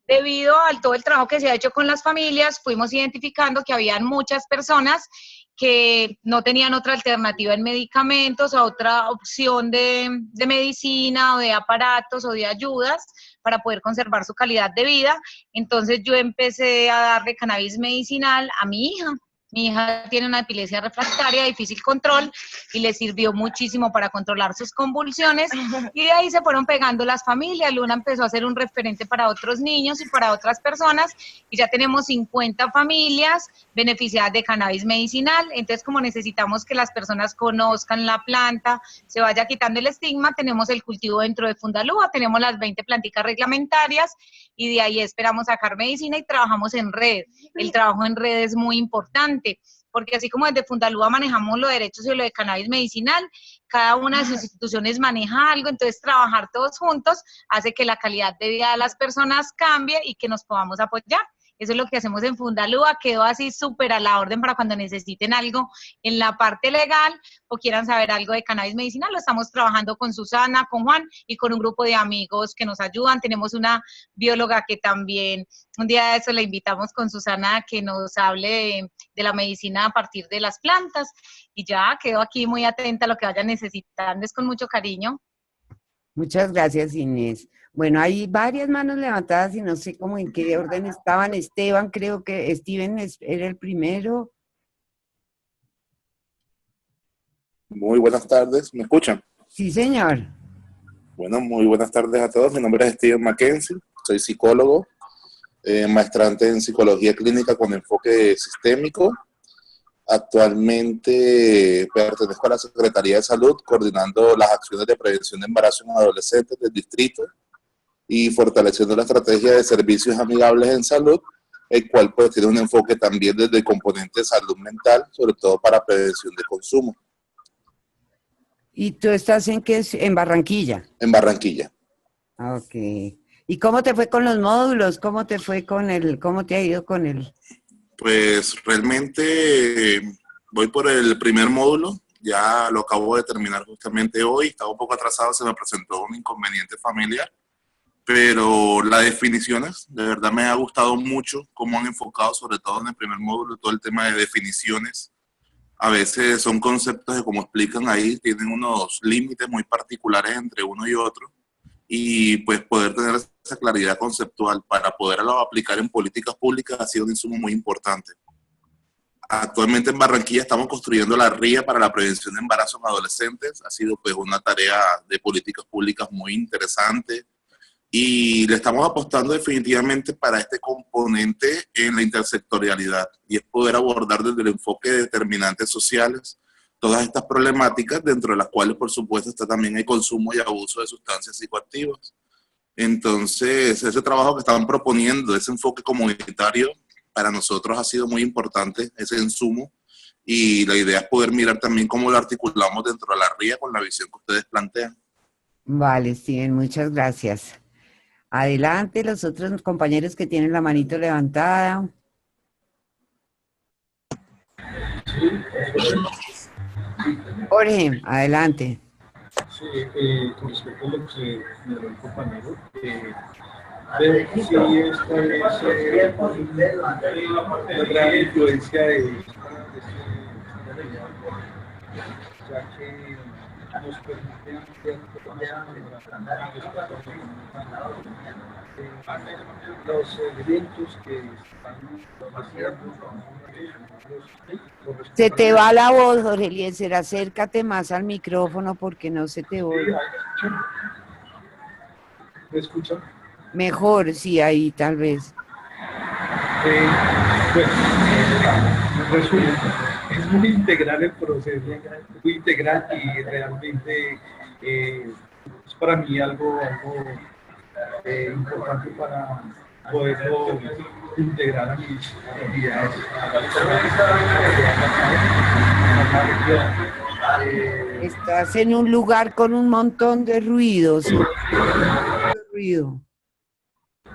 Debido a todo el trabajo que se ha hecho con las familias, fuimos identificando que habían muchas personas que no tenían otra alternativa en medicamentos, o otra opción de medicina o de aparatos o de ayudas para poder conservar su calidad de vida. Entonces yo empecé a darle cannabis medicinal a mi hija. Mi hija tiene una epilepsia refractaria de difícil control y le sirvió muchísimo para controlar sus convulsiones y de ahí se fueron pegando las familias. Luna empezó a ser un referente para otros niños y para otras personas y ya tenemos 50 familias beneficiadas de cannabis medicinal. Entonces, como necesitamos que las personas conozcan la planta, se vaya quitando el estigma, tenemos el cultivo dentro de Fundalúa, tenemos las 20 planticas reglamentarias y de ahí esperamos sacar medicina y trabajamos en red. El trabajo en red es muy importante, porque así como desde Fundalúa manejamos los derechos y lo de cannabis medicinal, cada una de sus instituciones maneja algo, entonces trabajar todos juntos hace que la calidad de vida de las personas cambie y que nos podamos apoyar. Eso es lo que hacemos en Fundalúa, quedó así súper a la orden para cuando necesiten algo en la parte legal o quieran saber algo de cannabis medicinal. Lo estamos trabajando con Susana, con Juan y con un grupo de amigos que nos ayudan. Tenemos una bióloga que también, un día de eso la invitamos con Susana a que nos hable de la medicina a partir de las plantas. Y ya quedo aquí muy atenta a lo que vayan necesitando, es con mucho cariño. Muchas gracias, Inés. Bueno, hay varias manos levantadas y no sé cómo en qué orden estaban. Esteban, creo que Steven era el primero. Muy buenas tardes, ¿me escuchan? Sí, señor. Bueno, muy buenas tardes a todos. Mi nombre es Steven Mackenzie, soy psicólogo, maestrante en psicología clínica con enfoque sistémico. Actualmente pertenezco a la Secretaría de Salud, coordinando las acciones de prevención de embarazo en adolescentes del distrito y fortaleciendo la estrategia de servicios amigables en salud, el cual pues tiene un enfoque también desde el componente de salud mental, sobre todo para prevención de consumo. ¿Y tú estás en qué? ¿En Barranquilla? En Barranquilla. Ok. ¿Y cómo te fue con los módulos? ¿Cómo te fue con cómo te ha ido con el? Pues realmente voy por el primer módulo, ya lo acabo de terminar justamente hoy, estaba un poco atrasado, se me presentó un inconveniente familiar, pero las definiciones, de verdad me ha gustado mucho cómo han enfocado, sobre todo en el primer módulo, todo el tema de definiciones. A veces son conceptos que, como explican ahí, tienen unos límites muy particulares entre uno y otro, y pues poder tener esa claridad conceptual para poderlo aplicar en políticas públicas ha sido un insumo muy importante. Actualmente en Barranquilla estamos construyendo la RIA para la prevención de embarazos en adolescentes. Ha sido pues una tarea de políticas públicas muy interesante y le estamos apostando definitivamente para este componente en la intersectorialidad, y es poder abordar desde el enfoque de determinantes sociales todas estas problemáticas, dentro de las cuales por supuesto está también el consumo y abuso de sustancias psicoactivas. Entonces ese trabajo que estaban proponiendo, ese enfoque comunitario, para nosotros ha sido muy importante, ese insumo, y la idea es poder mirar también cómo lo articulamos dentro de la RIA con la visión que ustedes plantean. Vale, Steven, muchas gracias. Adelante, los otros compañeros que tienen la manito levantada. Jorge, adelante. Sí, con respecto a lo que me dio el compañero, veo que sí establece una gran influencia ya que nos permite ampliar los eventos que están haciendo. Se te va la voz, Jorge Eliezer, acércate más al micrófono porque no se te oye. ¿Me escuchan? Mejor, sí, ahí tal vez. Pues, resulta, es muy integral el proceso, muy integral, y realmente es para mí algo importante para poderlo integrar a mis actividades. Estás en un lugar con un montón de ruidos.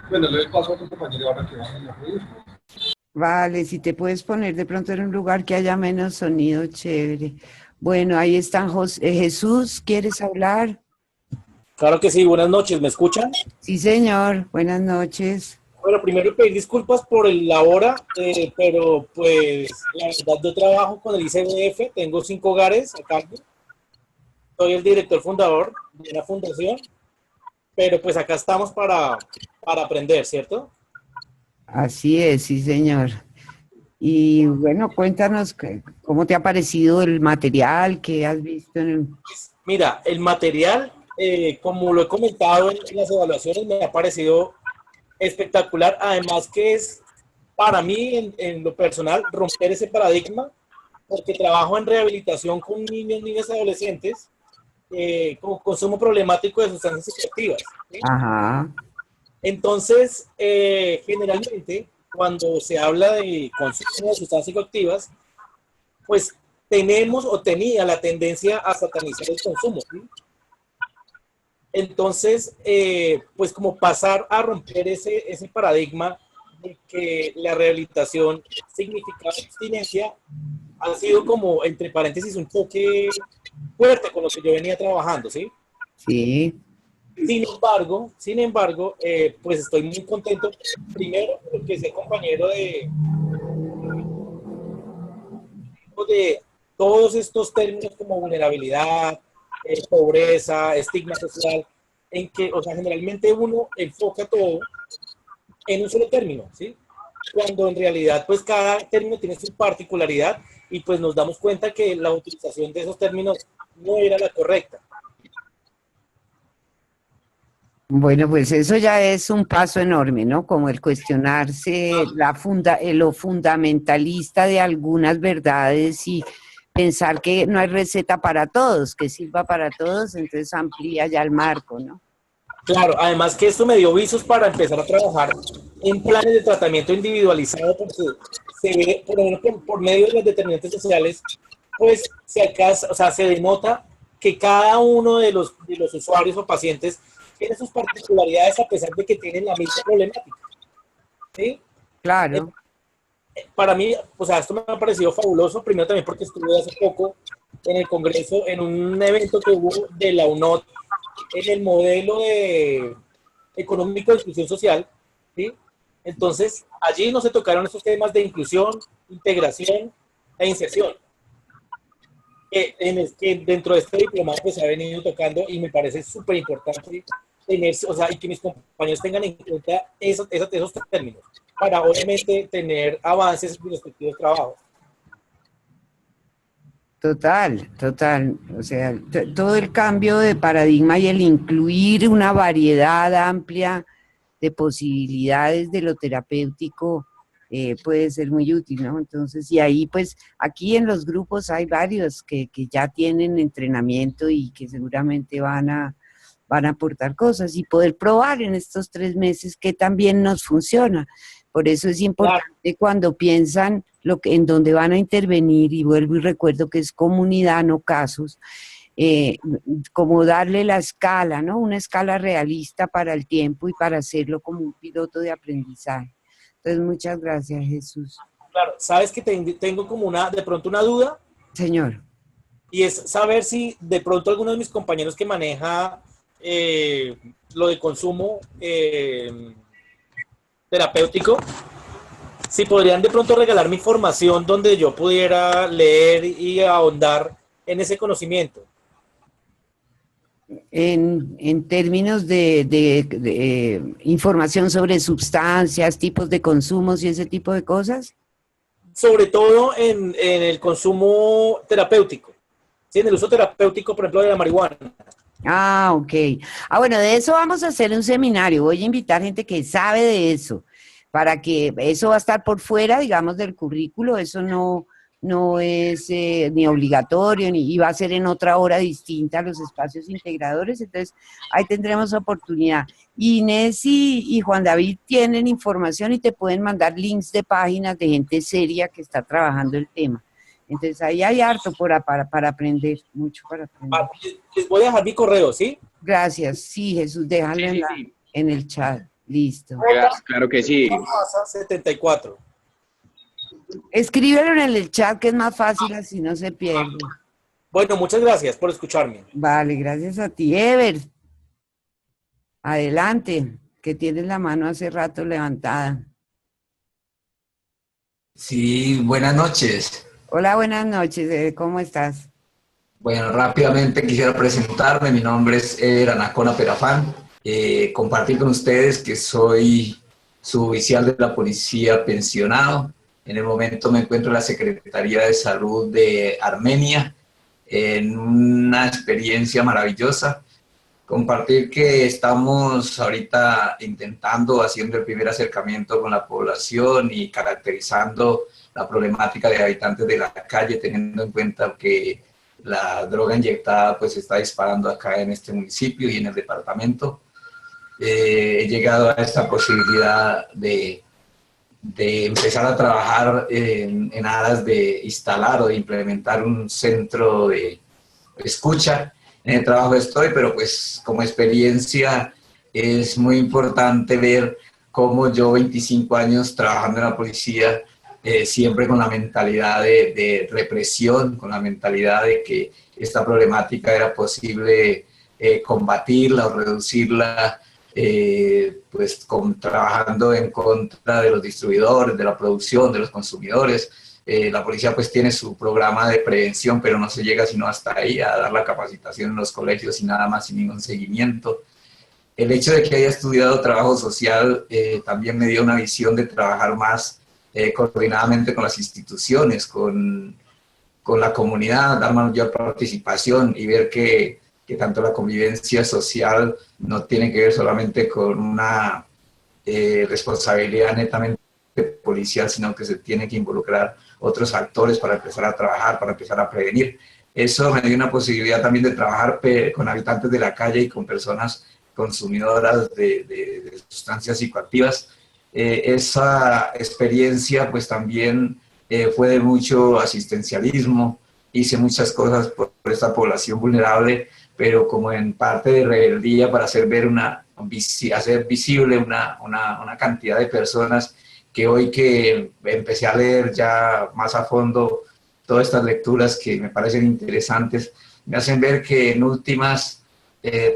Bueno, les paso a otro compañero ahora que van en los ruidos. Vale, si te puedes poner de pronto en un lugar que haya menos sonido, chévere. Bueno, ahí están Jesús, ¿quieres hablar? Claro que sí, buenas noches, ¿me escuchan? Sí, señor, buenas noches. Bueno, primero pedir disculpas por la hora, pero pues la verdad yo trabajo con el ICBF, tengo 5 hogares a cargo, soy el director fundador de una fundación, pero pues acá estamos para aprender, ¿cierto? Así es, sí, señor. Y bueno, cuéntanos cómo te ha parecido el material que has visto en el... Mira, el material, como lo he comentado en las evaluaciones, me ha parecido espectacular. Además que es, para mí, en lo personal, romper ese paradigma, porque trabajo en rehabilitación con niños, niñas y adolescentes con consumo problemático de sustancias psicoactivas, ¿sí? Ajá. Entonces, generalmente, cuando se habla de consumo de sustancias psicoactivas, pues tenemos o tenía la tendencia a satanizar el consumo, ¿sí? Entonces, pues como pasar a romper ese paradigma de que la rehabilitación significa abstinencia, ha sido como, entre paréntesis, un toque fuerte con lo que yo venía trabajando, ¿sí? Sí. Sin embargo, pues estoy muy contento, primero porque soy compañero de todos estos términos como vulnerabilidad, pobreza, estigma social, en que, o sea, generalmente uno enfoca todo en un solo término, ¿sí? Cuando en realidad, pues cada término tiene su particularidad y pues nos damos cuenta que la utilización de esos términos no era la correcta. Bueno, pues eso ya es un paso enorme, ¿no? Como el cuestionarse lo fundamentalista de algunas verdades y pensar que no hay receta para todos, que sirva para todos, entonces amplía ya el marco, ¿no? Claro, además que esto me dio visos para empezar a trabajar en planes de tratamiento individualizado, porque se ve, por ejemplo, por medio de los determinantes sociales, pues se alcanza, o sea, se denota que cada uno de los usuarios o pacientes tiene sus particularidades a pesar de que tienen la misma problemática, ¿sí? Claro. Para mí, o sea, esto me ha parecido fabuloso, primero también porque estuve hace poco en el Congreso, en un evento que hubo de la UNOT, en el modelo económico de inclusión social, ¿sí? Entonces, allí no se tocaron esos temas de inclusión, integración e inserción, que dentro de este diplomado pues, se ha venido tocando y me parece súper importante tener, o sea, y que mis compañeros tengan en cuenta esos términos para obviamente tener avances en sus respectivos trabajos. Total, total. O sea, todo el cambio de paradigma y el incluir una variedad amplia de posibilidades de lo terapéutico puede ser muy útil, ¿no? Entonces, y ahí pues, aquí en los grupos hay varios que ya tienen entrenamiento y que seguramente van a aportar cosas y poder probar en estos 3 meses que también nos funciona. Por eso es importante cuando piensan en dónde van a intervenir, y vuelvo y recuerdo que es comunidad, no casos, como darle la escala, ¿no? Una escala realista para el tiempo y para hacerlo como un piloto de aprendizaje. Entonces, muchas gracias, Jesús. Claro, sabes que tengo como de pronto una duda. Señor. Y es saber si de pronto alguno de mis compañeros que maneja lo de consumo terapéutico, si podrían de pronto regalarme información donde yo pudiera leer y ahondar en ese conocimiento. En términos de información sobre sustancias, tipos de consumos y ese tipo de cosas. Sobre todo en el consumo terapéutico, ¿sí? En el uso terapéutico, por ejemplo, de la marihuana. Ah, ok. Bueno, de eso vamos a hacer un seminario. Voy a invitar gente que sabe de eso, para que eso va a estar por fuera, digamos, del currículo. Eso no es ni obligatorio, y va a ser en otra hora distinta a los espacios integradores. Entonces, ahí tendremos oportunidad. Inés y Juan David tienen información y te pueden mandar links de páginas de gente seria que está trabajando el tema. Entonces, ahí hay harto para aprender, mucho para aprender. Les voy a dejar mi correo, ¿sí? Gracias. Sí, Jesús, déjalo en el chat. Listo. Claro que sí. 74. Escríbelo en el chat, que es más fácil, así no se pierde. Bueno, muchas gracias por escucharme. Vale, gracias a ti. Ever, adelante, que tienes la mano hace rato levantada. Sí, buenas noches. Hola, buenas noches, ¿cómo estás? Bueno, rápidamente quisiera presentarme, mi nombre es Anacona Perafán, compartir con ustedes que soy suboficial de la policía pensionado, En el momento me encuentro en la Secretaría de Salud de Armenia, en una experiencia maravillosa. Compartir que estamos ahorita intentando, haciendo el primer acercamiento con la población y caracterizando la problemática de habitantes de la calle, teniendo en cuenta que la droga inyectada pues está disparando acá en este municipio y en el departamento. He llegado a esta posibilidad de empezar a trabajar en aras de instalar o de implementar un centro de escucha. En el trabajo estoy, pero pues como experiencia es muy importante ver cómo yo 25 años trabajando en la policía, siempre con la mentalidad de represión, con la mentalidad de que esta problemática era posible combatirla o reducirla, pues trabajando en contra de los distribuidores, de la producción, de los consumidores. La policía pues tiene su programa de prevención, pero no se llega sino hasta ahí, a dar la capacitación en los colegios y nada más, sin ningún seguimiento. El hecho de que haya estudiado trabajo social también me dio una visión de trabajar más coordinadamente con las instituciones, con la comunidad, dar mayor participación y ver que tanto la convivencia social no tiene que ver solamente con una responsabilidad netamente policial, sino que se tiene que involucrar otros actores para empezar a trabajar, para empezar a prevenir. Eso me dio una posibilidad también de trabajar con habitantes de la calle y con personas consumidoras de sustancias psicoactivas. Esa experiencia pues también fue de mucho asistencialismo, hice muchas cosas por esta población vulnerable, pero como en parte de rebeldía para hacer visible una cantidad de personas que hoy que empecé a leer ya más a fondo todas estas lecturas que me parecen interesantes, me hacen ver que en últimas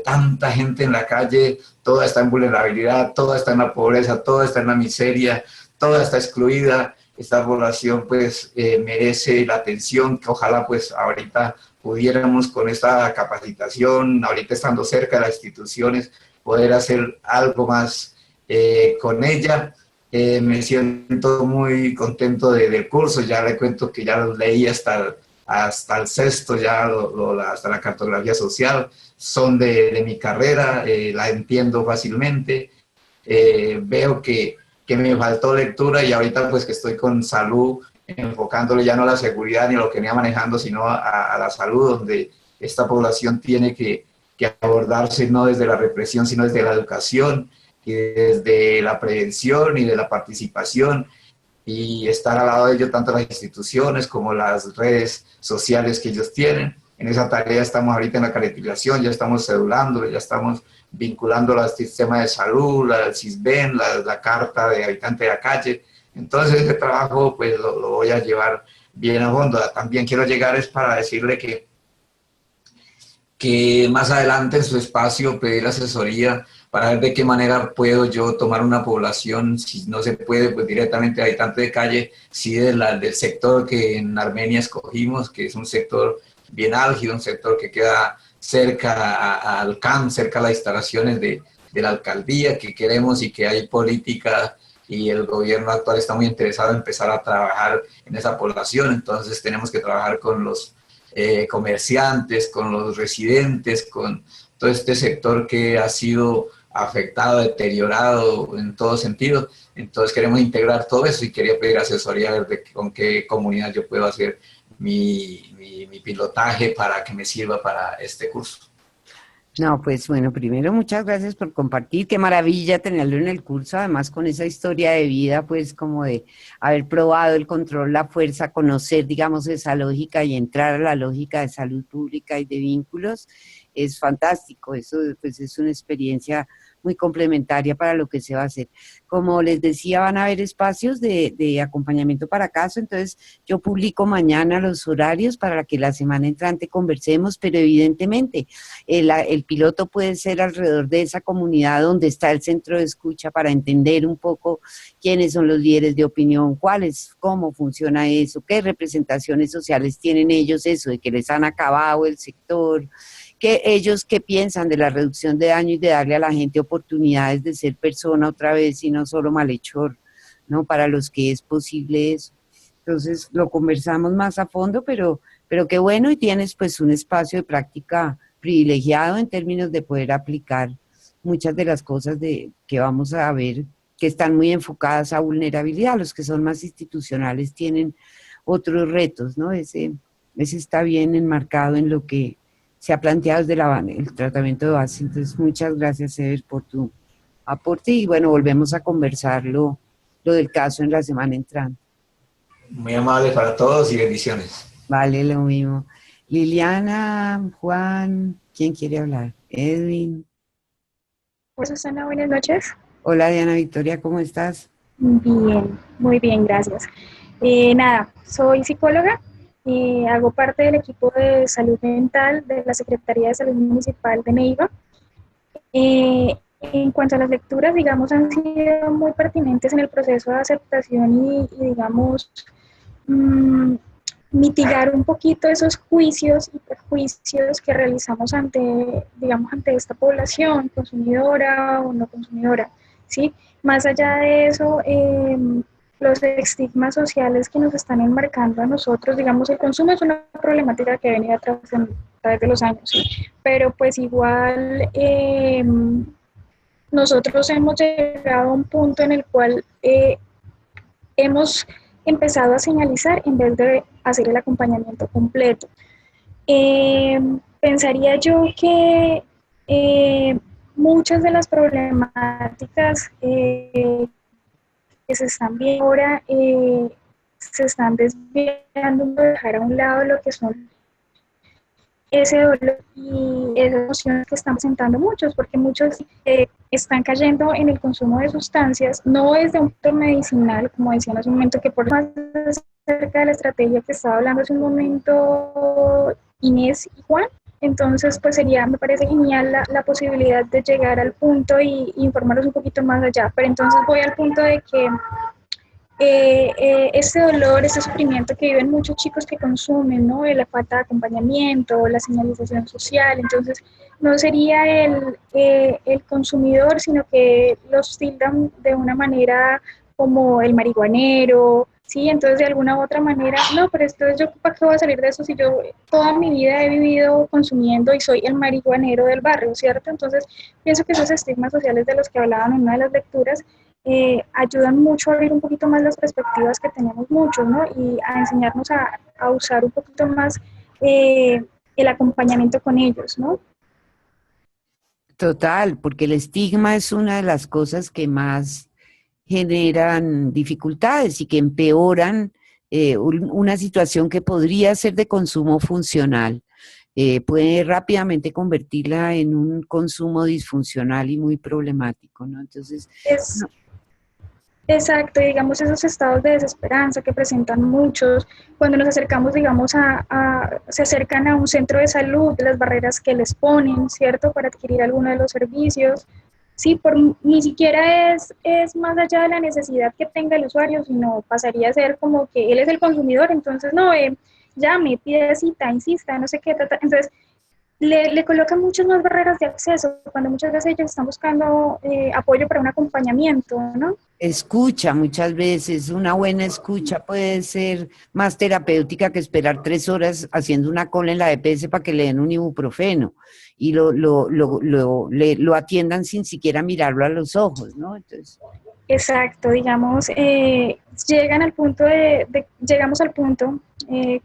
tanta gente en la calle, toda está en vulnerabilidad, toda está en la pobreza, toda está en la miseria, toda está excluida. Esta población pues merece la atención que ojalá pues ahorita pudiéramos con esta capacitación, ahorita estando cerca de las instituciones, poder hacer algo más con ella. Me siento muy contento del curso, ya le cuento que ya lo leí hasta el sexto, ya hasta la cartografía social, son de mi carrera, la entiendo fácilmente, veo que me faltó lectura y ahorita pues que estoy con salud, enfocándole ya no a la seguridad ni a lo que venía manejando, sino a la salud, donde esta población tiene que abordarse no desde la represión, sino desde la educación, y desde la prevención y de la participación, y estar al lado de ellos tanto las instituciones como las redes sociales que ellos tienen. En esa tarea estamos ahorita en la caracterización, ya estamos cedulando, ya estamos vinculando al sistema de salud, al CISBEN, la carta de habitante de la calle. Entonces ese trabajo pues lo voy a llevar bien a fondo. También quiero llegar es para decirle que más adelante en su espacio pedir asesoría para ver de qué manera puedo yo tomar una población, si no se puede, pues directamente habitante de calle, si del sector que en Armenia escogimos, que es un sector bien álgido, un sector que queda cerca al CAM, cerca a las instalaciones de la alcaldía, que queremos y que hay política y el gobierno actual está muy interesado en empezar a trabajar en esa población. Entonces tenemos que trabajar con los comerciantes, con los residentes, con todo este sector que ha sido afectado, deteriorado en todo sentido. Entonces queremos integrar todo eso y quería pedir asesoría a ver con qué comunidad yo puedo hacer mi pilotaje para que me sirva para este curso. No, pues bueno, primero muchas gracias por compartir, qué maravilla tenerlo en el curso, además con esa historia de vida, pues como de haber probado el control, la fuerza, conocer, digamos, esa lógica y entrar a la lógica de salud pública y de vínculos, es fantástico, eso pues es una experiencia muy complementaria para lo que se va a hacer. Como les decía, van a haber espacios de acompañamiento para caso, entonces yo publico mañana los horarios para que la semana entrante conversemos, pero evidentemente el piloto puede ser alrededor de esa comunidad donde está el centro de escucha para entender un poco quiénes son los líderes de opinión, cómo funciona eso, qué representaciones sociales tienen ellos, eso de que les han acabado el sector, que ellos qué piensan de la reducción de daño y de darle a la gente oportunidades de ser persona otra vez y no solo malhechor, ¿no? Para los que es posible eso. Entonces lo conversamos más a fondo, pero qué bueno, y tienes pues un espacio de práctica privilegiado en términos de poder aplicar muchas de las cosas que vamos a ver que están muy enfocadas a vulnerabilidad. Los que son más institucionales tienen otros retos, ¿no? Ese está bien enmarcado en lo que se ha planteado desde el tratamiento de base. Entonces, muchas gracias, Ever, por tu aporte, y bueno, volvemos a conversar lo del caso en la semana entrante. Muy amable para todos y bendiciones. Vale, lo mismo. Liliana, Juan, ¿quién quiere hablar? Edwin. Hola Susana, buenas noches. Hola Diana Victoria, ¿cómo estás? Bien, muy bien, gracias. Nada, soy psicóloga, hago parte del equipo de salud mental de la Secretaría de Salud Municipal de Neiva. En cuanto a las lecturas, digamos, han sido muy pertinentes en el proceso de aceptación y digamos, mitigar un poquito esos juicios y prejuicios que realizamos ante esta población, consumidora o no consumidora, ¿sí? Más allá de eso, los estigmas sociales que nos están enmarcando a nosotros, digamos, el consumo es una problemática que ha venido a través de los años, ¿sí? Pero pues igual nosotros hemos llegado a un punto en el cual hemos empezado a señalizar en vez de hacer el acompañamiento completo. Pensaría yo que muchas de las problemáticas que se están viendo ahora se están desviando de dejar a un lado lo que son ese dolor y esas emociones que están presentando muchos, porque muchos están cayendo en el consumo de sustancias, no desde un punto medicinal, como decían hace un momento, que por más cerca de la estrategia que estaba hablando hace un momento Inés y Juan. Entonces, pues me parece genial la posibilidad de llegar al punto y informarlos un poquito más allá, pero entonces voy al punto de que este dolor, este sufrimiento que viven muchos chicos que consumen, ¿no? La falta de acompañamiento, la señalización social, entonces no sería el consumidor, sino que los tildan de una manera como el marihuanero, ¿sí? Entonces de alguna u otra manera, no, pero entonces yo ¿para qué voy a salir de eso si yo toda mi vida he vivido consumiendo y soy el marihuanero del barrio, ¿cierto? Entonces pienso que esos estigmas sociales de los que hablaban en una de las lecturas ayudan mucho a abrir un poquito más las perspectivas que tenemos muchos, ¿no? Y a enseñarnos a usar un poquito más el acompañamiento con ellos, ¿no? Total, porque el estigma es una de las cosas que más generan dificultades y que empeoran una situación que podría ser de consumo funcional. Puede rápidamente convertirla en un consumo disfuncional y muy problemático, ¿no? Entonces, Exacto, digamos esos estados de desesperanza que presentan muchos, cuando nos acercamos, digamos, se acercan a un centro de salud, las barreras que les ponen, ¿cierto?, para adquirir alguno de los servicios, sí, ni siquiera es más allá de la necesidad que tenga el usuario, sino pasaría a ser como que él es el consumidor, entonces no, llame, pide cita, insista, no sé qué, entonces le colocan muchas más barreras de acceso, cuando muchas veces ellos están buscando apoyo para un acompañamiento, ¿no? Escucha, muchas veces una buena escucha puede ser más terapéutica que esperar 3 horas haciendo una cola en la EPS para que le den un ibuprofeno y lo atiendan sin siquiera mirarlo a los ojos, ¿no? Entonces, exacto, digamos, llegamos al punto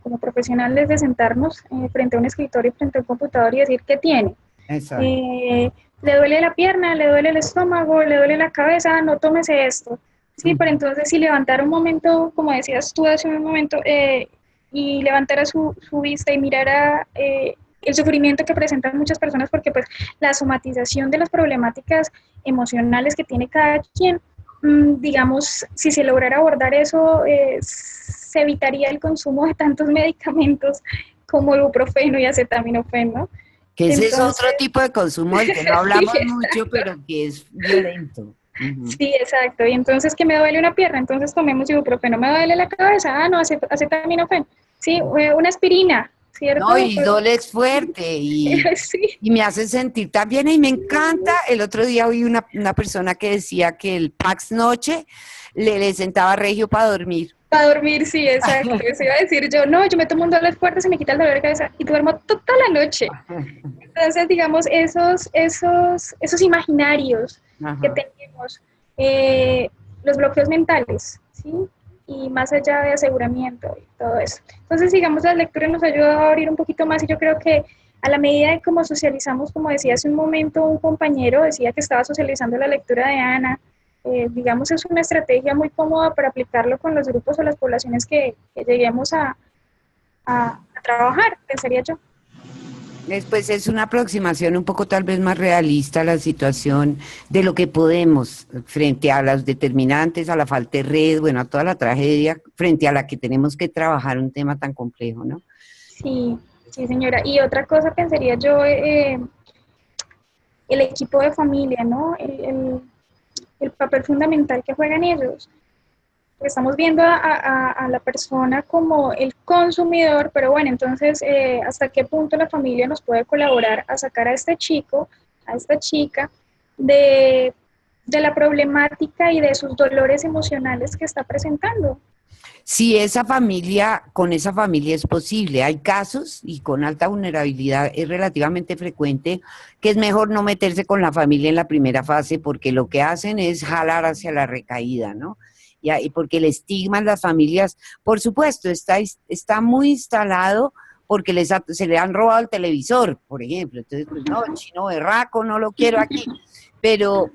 como profesionales de sentarnos frente a un escritorio, frente a un computador y decir, ¿qué tiene? exacto. Le duele la pierna, le duele el estómago, le duele la cabeza, no tómese esto. Sí, pero entonces si levantara un momento, como decías tú hace un momento, y levantara su vista y mirara el sufrimiento que presentan muchas personas, porque pues la somatización de las problemáticas emocionales que tiene cada quien, digamos, si se lograra abordar eso, se evitaría el consumo de tantos medicamentos como ibuprofeno y acetaminofén, ¿no? Que ese es otro tipo de consumo del que no hablamos mucho, pero que es violento. Sí, exacto. Y entonces que me duele una pierna, entonces tomemos ibuprofeno. Me duele la cabeza, no, acetaminofén. Sí, una aspirina. ¿cierto? No, y Dole es fuerte Sí. y me hace sentir tan bien y me encanta. El otro día oí una persona que decía que el Pax Noche le sentaba regio para dormir. Para dormir, sí, exacto. Eso iba a decir yo, no, yo me tomo un Dole fuerte, se me quita el dolor de cabeza y duermo toda la noche. Entonces, digamos, esos imaginarios que Ajá. tenemos, los bloqueos mentales, ¿sí? Y más allá de aseguramiento y todo eso. Entonces, digamos, la lectura nos ayuda a abrir un poquito más y yo creo que a la medida de cómo socializamos, como decía hace un momento un compañero, decía que estaba socializando la lectura de Ana, digamos, es una estrategia muy cómoda para aplicarlo con los grupos o las poblaciones que lleguemos a trabajar, pensaría yo. Después es una aproximación un poco tal vez más realista a la situación de lo que podemos frente a las determinantes, a la falta de red, bueno, a toda la tragedia frente a la que tenemos que trabajar un tema tan complejo, ¿no? Sí, sí, señora. Y otra cosa pensaría yo, el equipo de familia, ¿no? El papel fundamental que juegan ellos. Estamos viendo a la persona como el consumidor, pero bueno, entonces, ¿hasta qué punto la familia nos puede colaborar a sacar a este chico, a esta chica, de la problemática y de sus dolores emocionales que está presentando? Si con esa familia es posible. Hay casos y con alta vulnerabilidad es relativamente frecuente que es mejor no meterse con la familia en la primera fase porque lo que hacen es jalar hacia la recaída, ¿no? Y porque el estigma en las familias, por supuesto, está muy instalado porque se le han robado el televisor, por ejemplo. Entonces, pues no, chino berraco, no lo quiero aquí. Pero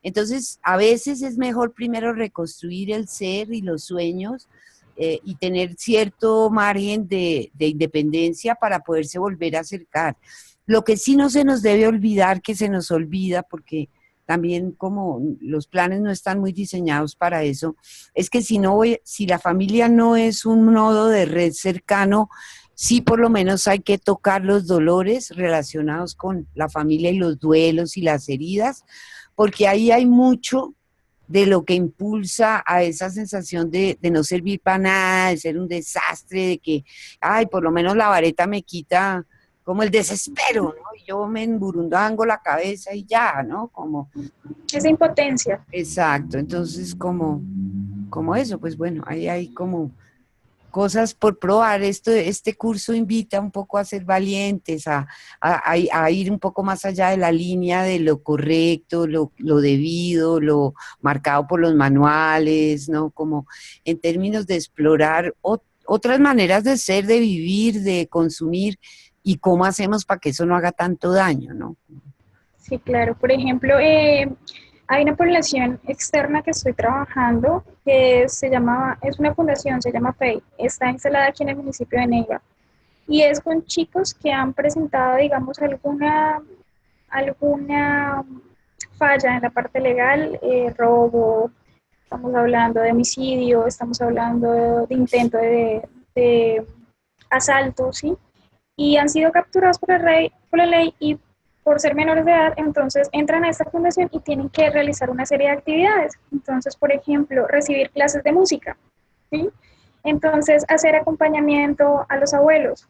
entonces, a veces es mejor primero reconstruir el ser y los sueños y tener cierto margen de independencia para poderse volver a acercar. Lo que sí no se nos debe olvidar, que se nos olvida, porque también como los planes no están muy diseñados para eso, es que si la familia no es un nodo de red cercano, sí por lo menos hay que tocar los dolores relacionados con la familia y los duelos y las heridas, porque ahí hay mucho de lo que impulsa a esa sensación de no servir para nada, de ser un desastre, de que, ay, por lo menos la vareta me quita como el desespero, ¿no? Y yo me emburundango la cabeza y ya, ¿no? Como, Esa impotencia. exacto, entonces como eso, pues bueno, ahí hay como cosas por probar. Este curso invita un poco a ser valientes, a ir un poco más allá de la línea de lo correcto, lo debido, lo marcado por los manuales, ¿no? Como en términos de explorar otras maneras de ser, de vivir, de consumir y cómo hacemos para que eso no haga tanto daño, ¿no? Sí, claro. Por ejemplo, hay una población externa que estoy trabajando que es una fundación, se llama FEI, está instalada aquí en el municipio de Neiva y es con chicos que han presentado, digamos, alguna falla en la parte legal, robo, estamos hablando de homicidio, estamos hablando de intento de asalto, ¿sí? Y han sido capturados por la ley y por ser menores de edad, entonces entran a esta fundación y tienen que realizar una serie de actividades. Entonces, por ejemplo, recibir clases de música, ¿sí? Entonces, hacer acompañamiento a los abuelos,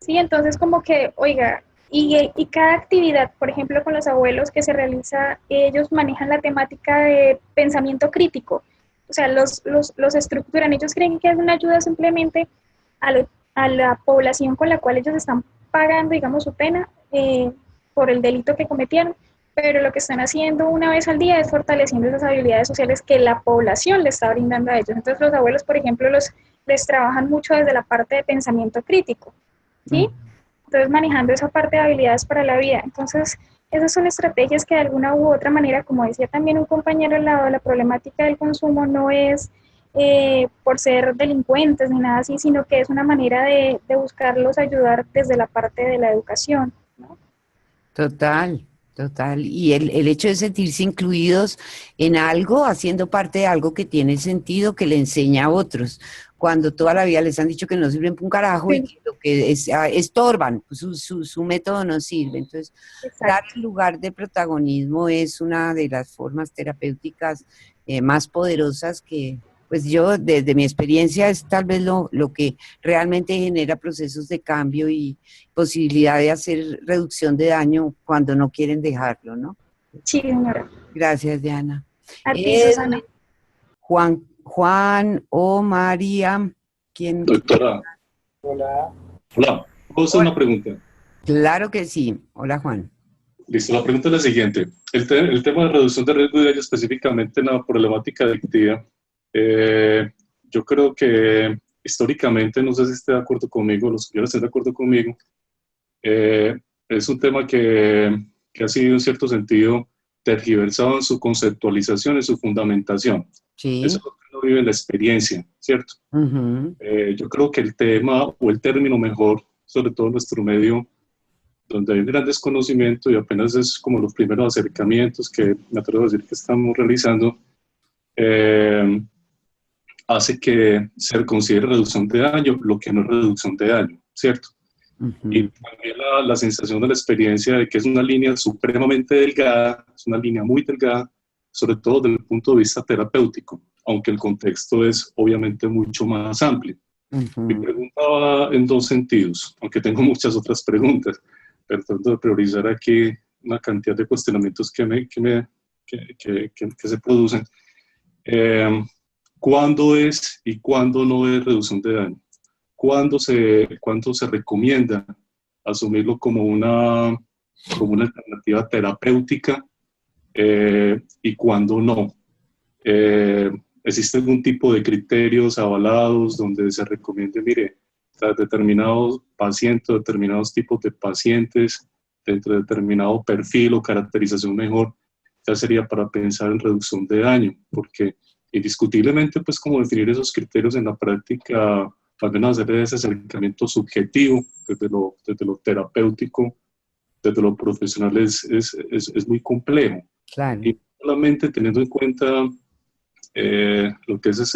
¿sí? Entonces, como que, oiga, y cada actividad, por ejemplo, con los abuelos que se realiza, ellos manejan la temática de pensamiento crítico, o sea, los estructuran, ellos creen que es una ayuda simplemente a la población con la cual ellos están pagando, digamos, su pena por el delito que cometieron, pero lo que están haciendo una vez al día es fortaleciendo esas habilidades sociales que la población le está brindando a ellos. Entonces los abuelos, por ejemplo, les trabajan mucho desde la parte de pensamiento crítico, ¿sí? Entonces manejando esa parte de habilidades para la vida. Entonces esas son estrategias que de alguna u otra manera, como decía también un compañero al lado, la problemática del consumo no es por ser delincuentes ni nada así, sino que es una manera de buscarlos ayudar desde la parte de la educación, ¿no? Total, total. Y el hecho de sentirse incluidos en algo, haciendo parte de algo que tiene sentido, que le enseña a otros, cuando toda la vida les han dicho que no sirven para un carajo y que lo que estorban, pues su método no sirve. Entonces, dar el lugar de protagonismo es una de las formas terapéuticas más poderosas que pues yo desde mi experiencia es tal vez lo que realmente genera procesos de cambio y posibilidad de hacer reducción de daño cuando no quieren dejarlo, ¿no? Sí, señora. Gracias, Diana. A ti, Susana. Juan o María, ¿quién? Doctora. Hola. Hola, ¿puedo hacer una pregunta? Claro que sí. Hola, Juan. Listo, la pregunta es la siguiente. El tema de reducción de riesgo de daño, específicamente en la problemática adictiva, yo creo que históricamente, no sé si esté de acuerdo conmigo, los señores estén de acuerdo conmigo, es un tema que ha sido en cierto sentido tergiversado en su conceptualización y su fundamentación. Sí. Eso es lo que uno vive en la experiencia, ¿cierto? Yo creo que el tema o el término mejor, sobre todo en nuestro medio, donde hay un gran desconocimiento y apenas es como los primeros acercamientos que me atrevo a decir que estamos realizando, hace que se considere reducción de daño lo que no es reducción de daño, ¿cierto? Y también la sensación de la experiencia de que es una línea supremamente delgada, es una línea muy delgada, sobre todo desde el punto de vista terapéutico, aunque el contexto es obviamente mucho más amplio. Mi pregunta va en dos sentidos, aunque tengo muchas otras preguntas, pero trato de priorizar aquí una cantidad de cuestionamientos que se producen. ¿Cuándo es y cuándo no es reducción de daño? ¿Cuándo se recomienda asumirlo como una alternativa terapéutica y cuándo no? ¿Existe algún tipo de criterios avalados donde se recomiende, mire, determinados pacientes, determinados tipos de pacientes, dentro de determinado perfil o caracterización mejor, ya sería para pensar en reducción de daño? Porque indiscutiblemente, pues, como definir esos criterios en la práctica, al menos hacer ese acercamiento subjetivo, desde lo terapéutico, desde lo profesional, es muy complejo. Claro. Y solamente teniendo en cuenta lo que es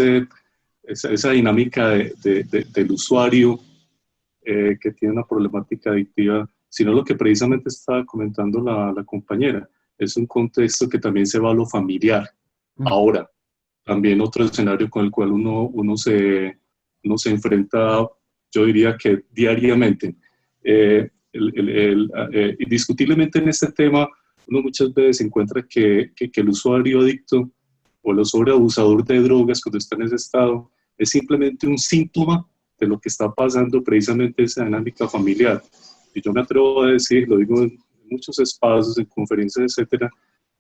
esa dinámica del usuario que tiene una problemática adictiva, sino lo que precisamente estaba comentando la compañera, es un contexto que también se va a lo familiar. Ahora, también otro escenario con el cual uno se enfrenta, yo diría que diariamente. Indiscutiblemente en este tema, uno muchas veces encuentra que el usuario adicto o el sobreabusador de drogas cuando está en ese estado es simplemente un síntoma de lo que está pasando precisamente esa dinámica familiar. Y yo me atrevo a decir, lo digo en muchos espacios, en conferencias, etcétera,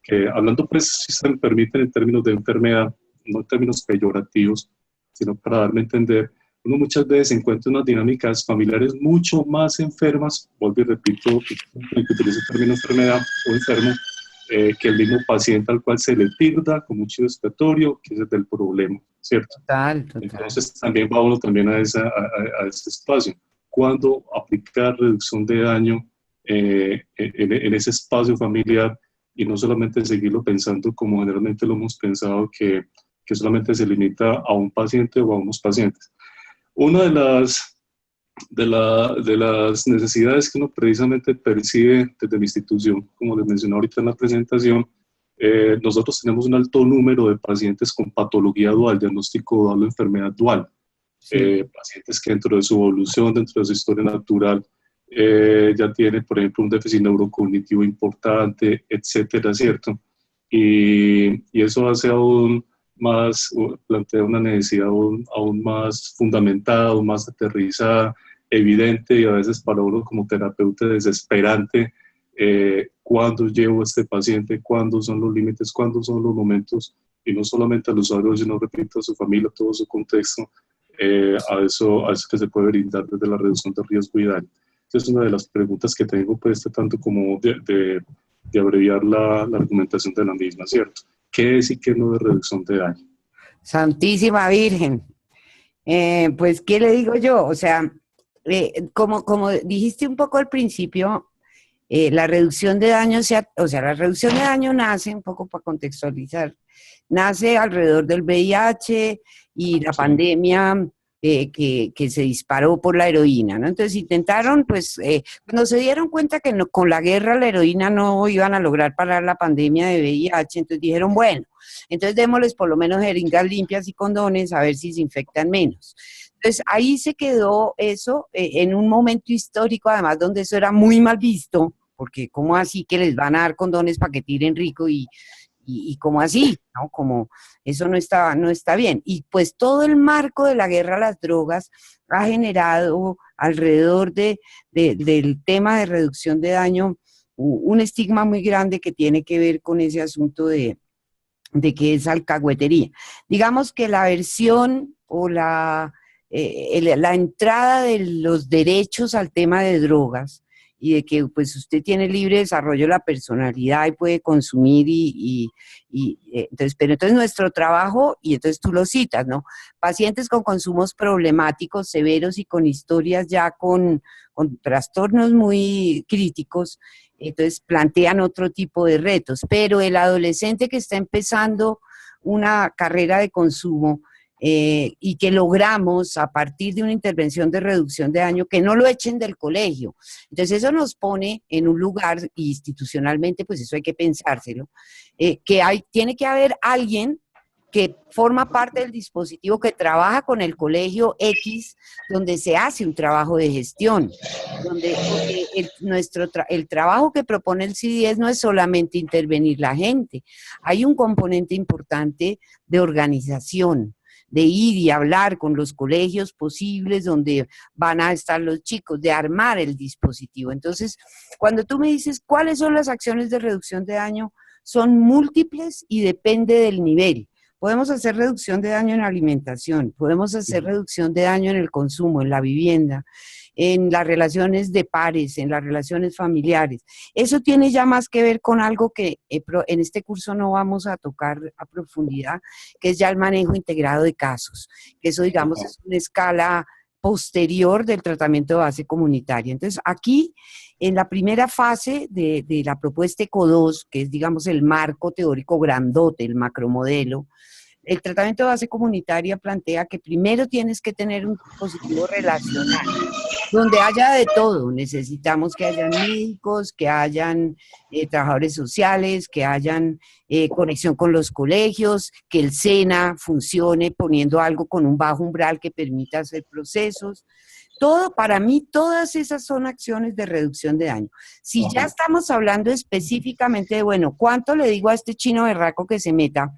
que hablando, pues, si se me permiten, en términos de enfermedad, no en términos peyorativos, sino para darme a entender, uno muchas veces encuentra unas dinámicas familiares mucho más enfermas, vuelvo y repito, que utilizo el término enfermedad o enfermo, que el mismo paciente al cual se le tilda como un chivo expiatorio, que es el del problema, ¿cierto? Total. Entonces también va uno también a ese espacio. ¿Cuándo aplicar reducción de daño en ese espacio familiar y no solamente seguirlo pensando como generalmente lo hemos pensado, que solamente se limita a un paciente o a unos pacientes? Una de las necesidades que uno precisamente percibe desde mi institución, como les mencioné ahorita en la presentación, nosotros tenemos un alto número de pacientes con patología dual, diagnóstico dual o enfermedad dual. Sí. Pacientes que dentro de su evolución, dentro de su historia natural, ya tienen, por ejemplo, un déficit neurocognitivo importante, etcétera, ¿cierto? Y eso hace aún más, plantea una necesidad aún más fundamentada, aún más aterrizada, evidente, y a veces para uno como terapeuta desesperante, cuándo llevo a este paciente, cuándo son los límites, cuándo son los momentos, y no solamente al usuario, sino, repito, a su familia, a todo su contexto, a eso que se puede brindar desde la reducción de riesgo y daño. Esa es una de las preguntas que tengo, pues, tanto como de abreviar la argumentación de la misma, ¿cierto? ¿Qué es y qué no es reducción de daño? Santísima Virgen. Pues, ¿qué le digo yo? O sea, como dijiste un poco al principio, la reducción de daño, la reducción de daño nace, un poco para contextualizar, nace alrededor del VIH y la pandemia que se disparó por la heroína, ¿no? Entonces intentaron, pues, cuando se dieron cuenta que con la guerra la heroína no iban a lograr parar la pandemia de VIH, entonces dijeron, bueno, entonces démosles por lo menos jeringas limpias y condones a ver si se infectan menos. Entonces ahí se quedó eso en un momento histórico, además, donde eso era muy mal visto, porque ¿cómo así que les van a dar condones para que tiren rico y cómo así? ¿No? Como eso no está bien. Y pues todo el marco de la guerra a las drogas ha generado alrededor del tema de reducción de daño un estigma muy grande que tiene que ver con ese asunto de que es alcahuetería. Digamos que la versión o la entrada de los derechos al tema de drogas y de que pues usted tiene libre desarrollo de la personalidad y puede consumir entonces, pero entonces nuestro trabajo, y entonces tú lo citas, ¿no? Pacientes con consumos problemáticos, severos y con historias ya con trastornos muy críticos, entonces plantean otro tipo de retos, pero el adolescente que está empezando una carrera de consumo y que logramos a partir de una intervención de reducción de daño que no lo echen del colegio. Entonces eso nos pone en un lugar, y institucionalmente pues eso hay que pensárselo, tiene que haber alguien que forma parte del dispositivo que trabaja con el colegio X, donde se hace un trabajo de gestión, porque el trabajo que propone el CIDIES no es solamente intervenir la gente, hay un componente importante de organización, de ir y hablar con los colegios posibles donde van a estar los chicos, de armar el dispositivo. Entonces, cuando tú me dices cuáles son las acciones de reducción de daño, son múltiples y depende del nivel. Podemos hacer reducción de daño en la alimentación, podemos hacer reducción de daño en el consumo, en la vivienda, en las relaciones de pares, en las relaciones familiares. Eso tiene ya más que ver con algo que en este curso no vamos a tocar a profundidad, que es ya el manejo integrado de casos, que eso digamos es una escala posterior del tratamiento de base comunitaria. Entonces aquí, en la primera fase de la propuesta ECO2, que es digamos el marco teórico grandote, el macromodelo, el tratamiento de base comunitaria plantea que primero tienes que tener un dispositivo relacional, donde haya de todo. Necesitamos que hayan médicos, que hayan trabajadores sociales, que hayan conexión con los colegios, que el SENA funcione poniendo algo con un bajo umbral que permita hacer procesos. Todo, para mí, todas esas son acciones de reducción de daño. Si ya estamos hablando específicamente de, bueno, ¿cuánto le digo a este chino berraco que se meta?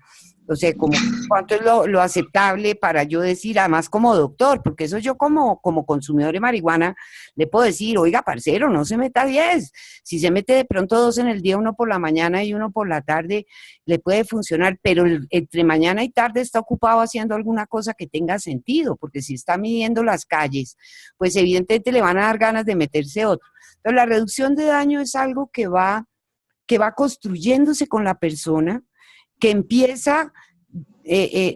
O sea, ¿cuánto es lo aceptable para yo decir, además como doctor? Porque eso yo como consumidor de marihuana le puedo decir, oiga, parcero, no se meta 10. Si se mete de pronto 2 en el día, uno por la mañana y uno por la tarde, le puede funcionar, pero entre mañana y tarde está ocupado haciendo alguna cosa que tenga sentido, porque si está midiendo las calles, pues evidentemente le van a dar ganas de meterse otro. Entonces, la reducción de daño es algo que va construyéndose con la persona, que empieza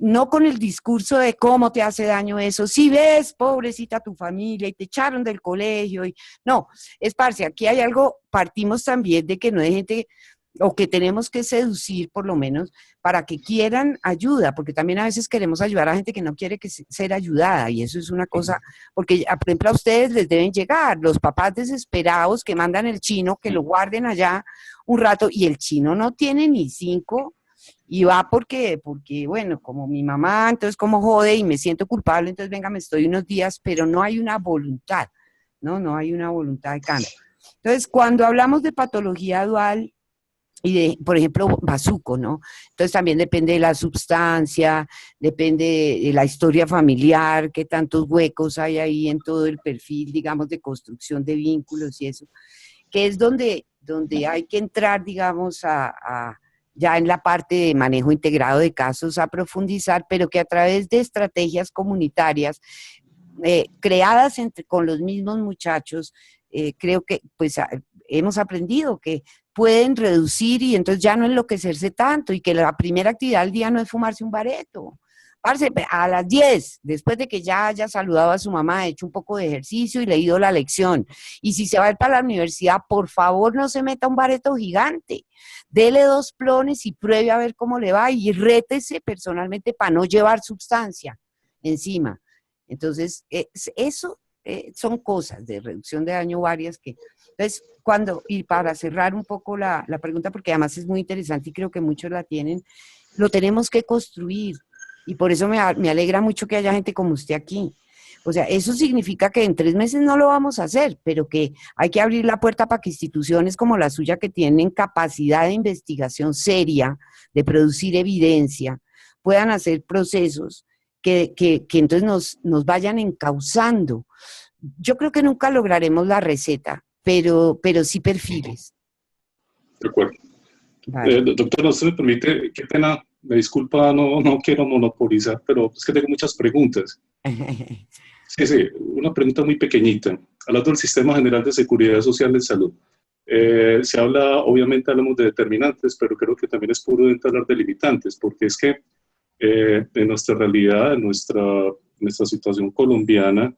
no con el discurso de cómo te hace daño eso, si ves, pobrecita tu familia, y te echaron del colegio, no, es parce, aquí hay algo, partimos también de que no hay gente, o que tenemos que seducir por lo menos, para que quieran ayuda, porque también a veces queremos ayudar a gente que no quiere ser ayudada, y eso es una cosa, porque por ejemplo a ustedes les deben llegar los papás desesperados que mandan el chino, que lo guarden allá un rato, y el chino no tiene ni 5, y va porque, bueno, como mi mamá, entonces como jode y me siento culpable, entonces venga, me estoy unos días, pero no hay una voluntad, no hay una voluntad de cambio. Entonces, cuando hablamos de patología dual y de, por ejemplo, bazuco, ¿no? Entonces también depende de la sustancia, depende de la historia familiar, qué tantos huecos hay ahí en todo el perfil, digamos, de construcción de vínculos y eso, que es donde hay que entrar, digamos, ya en la parte de manejo integrado de casos a profundizar, pero que a través de estrategias comunitarias creadas con los mismos muchachos, creo que pues hemos aprendido que pueden reducir y entonces ya no enloquecerse tanto y que la primera actividad del día no es fumarse un bareto. Parce, a las 10, después de que ya haya saludado a su mamá, hecho un poco de ejercicio y leído la lección. Y si se va a ir para la universidad, por favor no se meta un bareto gigante. Dele 2 plones y pruebe a ver cómo le va y rétese personalmente para no llevar sustancia encima. Entonces, eso son cosas de reducción de daño varias que... Entonces, y para cerrar un poco la pregunta, porque además es muy interesante y creo que muchos la tienen, lo tenemos que construir. Y por eso me alegra mucho que haya gente como usted aquí. O sea, eso significa que en 3 meses no lo vamos a hacer, pero que hay que abrir la puerta para que instituciones como la suya, que tienen capacidad de investigación seria, de producir evidencia, puedan hacer procesos que entonces nos vayan encauzando. Yo creo que nunca lograremos la receta, pero sí perfiles. De acuerdo. Vale. Doctor, no se me permite, qué pena, me disculpa, no quiero monopolizar, pero es que tengo muchas preguntas. Sí, una pregunta muy pequeñita. Hablando del Sistema General de Seguridad Social de Salud, se habla, obviamente hablamos de determinantes, pero creo que también es prudente hablar de limitantes, porque es que en nuestra realidad, en nuestra situación colombiana,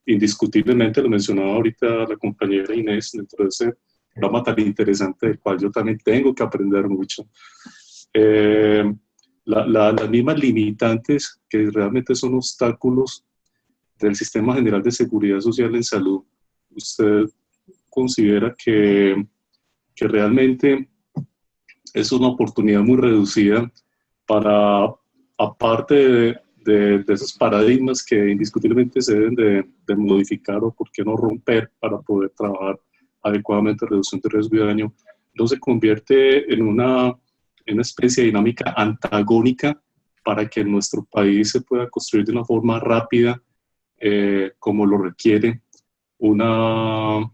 indiscutiblemente, lo mencionaba ahorita la compañera Inés, dentro de ese programa tan interesante del cual yo también tengo que aprender mucho, las mismas limitantes que realmente son obstáculos del Sistema General de Seguridad Social en Salud, ¿usted considera que realmente es una oportunidad muy reducida para, aparte de esos paradigmas que indiscutiblemente se deben de modificar o por qué no romper para poder trabajar adecuadamente en reducción de riesgo y daño, no se convierte en una especie de dinámica antagónica para que nuestro país se pueda construir de una forma rápida, como lo requiere unas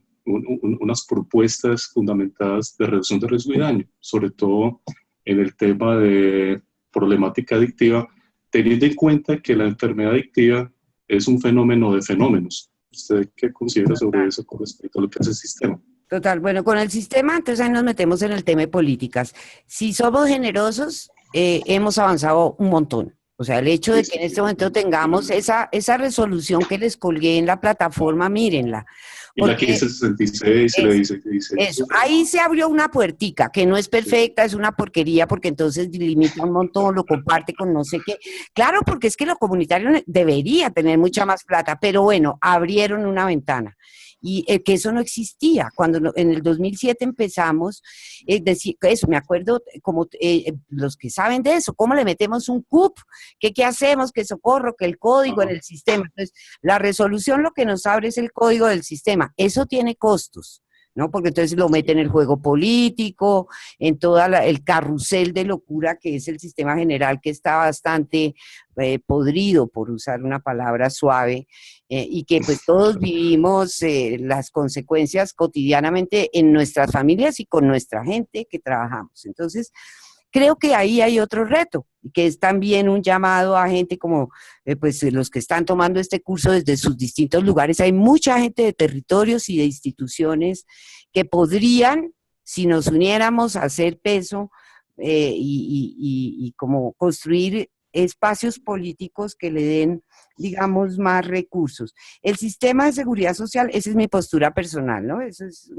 propuestas fundamentadas de reducción de riesgo y daño, sobre todo en el tema de problemática adictiva, teniendo en cuenta que la enfermedad adictiva es un fenómeno de fenómenos? ¿Usted qué considera sobre eso con respecto a lo que hace el sistema? Total, bueno, con el sistema, entonces ahí nos metemos en el tema de políticas. Si somos generosos, hemos avanzado un montón. O sea, el hecho de que en este momento tengamos esa resolución que les colgué en la plataforma, mírenla. Y la 1566 le dice que dice eso. Ahí se abrió una puertica, que no es perfecta, es una porquería, porque entonces limita un montón, lo comparte con no sé qué. Claro, porque es que lo comunitario debería tener mucha más plata, pero bueno, abrieron una ventana. Y que eso no existía. Cuando en el 2007 empezamos, decir, eso, me acuerdo, como los que saben de eso, ¿cómo le metemos un CUP? ¿Qué hacemos? ¿Qué socorro? ¿Que el código en el sistema? Entonces, la resolución lo que nos abre es el código del sistema. Eso tiene costos, ¿no? Porque entonces lo mete en el juego político, en todo el carrusel de locura que es el sistema general, que está bastante podrido, por usar una palabra suave, y que pues todos vivimos las consecuencias cotidianamente en nuestras familias y con nuestra gente que trabajamos. Entonces, creo que ahí hay otro reto, que es también un llamado a gente como pues los que están tomando este curso desde sus distintos lugares. Hay mucha gente de territorios y de instituciones que podrían, si nos uniéramos, hacer peso y como construir espacios políticos que le den, digamos, más recursos. El sistema de seguridad social, esa es mi postura personal, ¿no? Eso es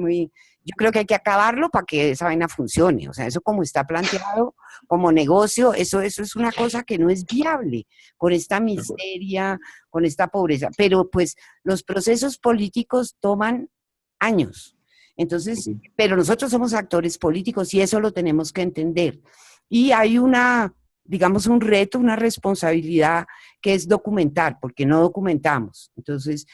yo creo que hay que acabarlo para que esa vaina funcione. O sea, eso como está planteado como negocio, eso es una cosa que no es viable con esta miseria, con esta pobreza. Pero pues los procesos políticos toman años. Entonces, pero nosotros somos actores políticos y eso lo tenemos que entender. Y hay digamos, un reto, una responsabilidad que es documentar, porque no documentamos. Entonces,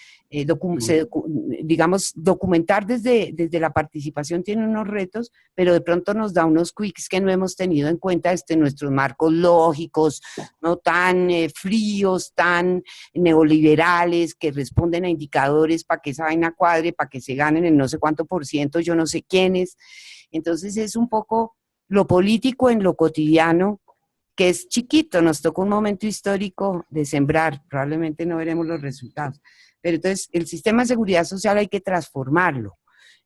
digamos, documentar desde la participación tiene unos retos, pero de pronto nos da unos quicks que no hemos tenido en cuenta nuestros marcos lógicos, no tan fríos, tan neoliberales, que responden a indicadores para que esa vaina cuadre, para que se ganen el no sé cuánto %, yo no sé quiénes. Entonces, es un poco lo político en lo cotidiano, que es chiquito, nos tocó un momento histórico de sembrar, probablemente no veremos los resultados, pero entonces el sistema de seguridad social hay que transformarlo,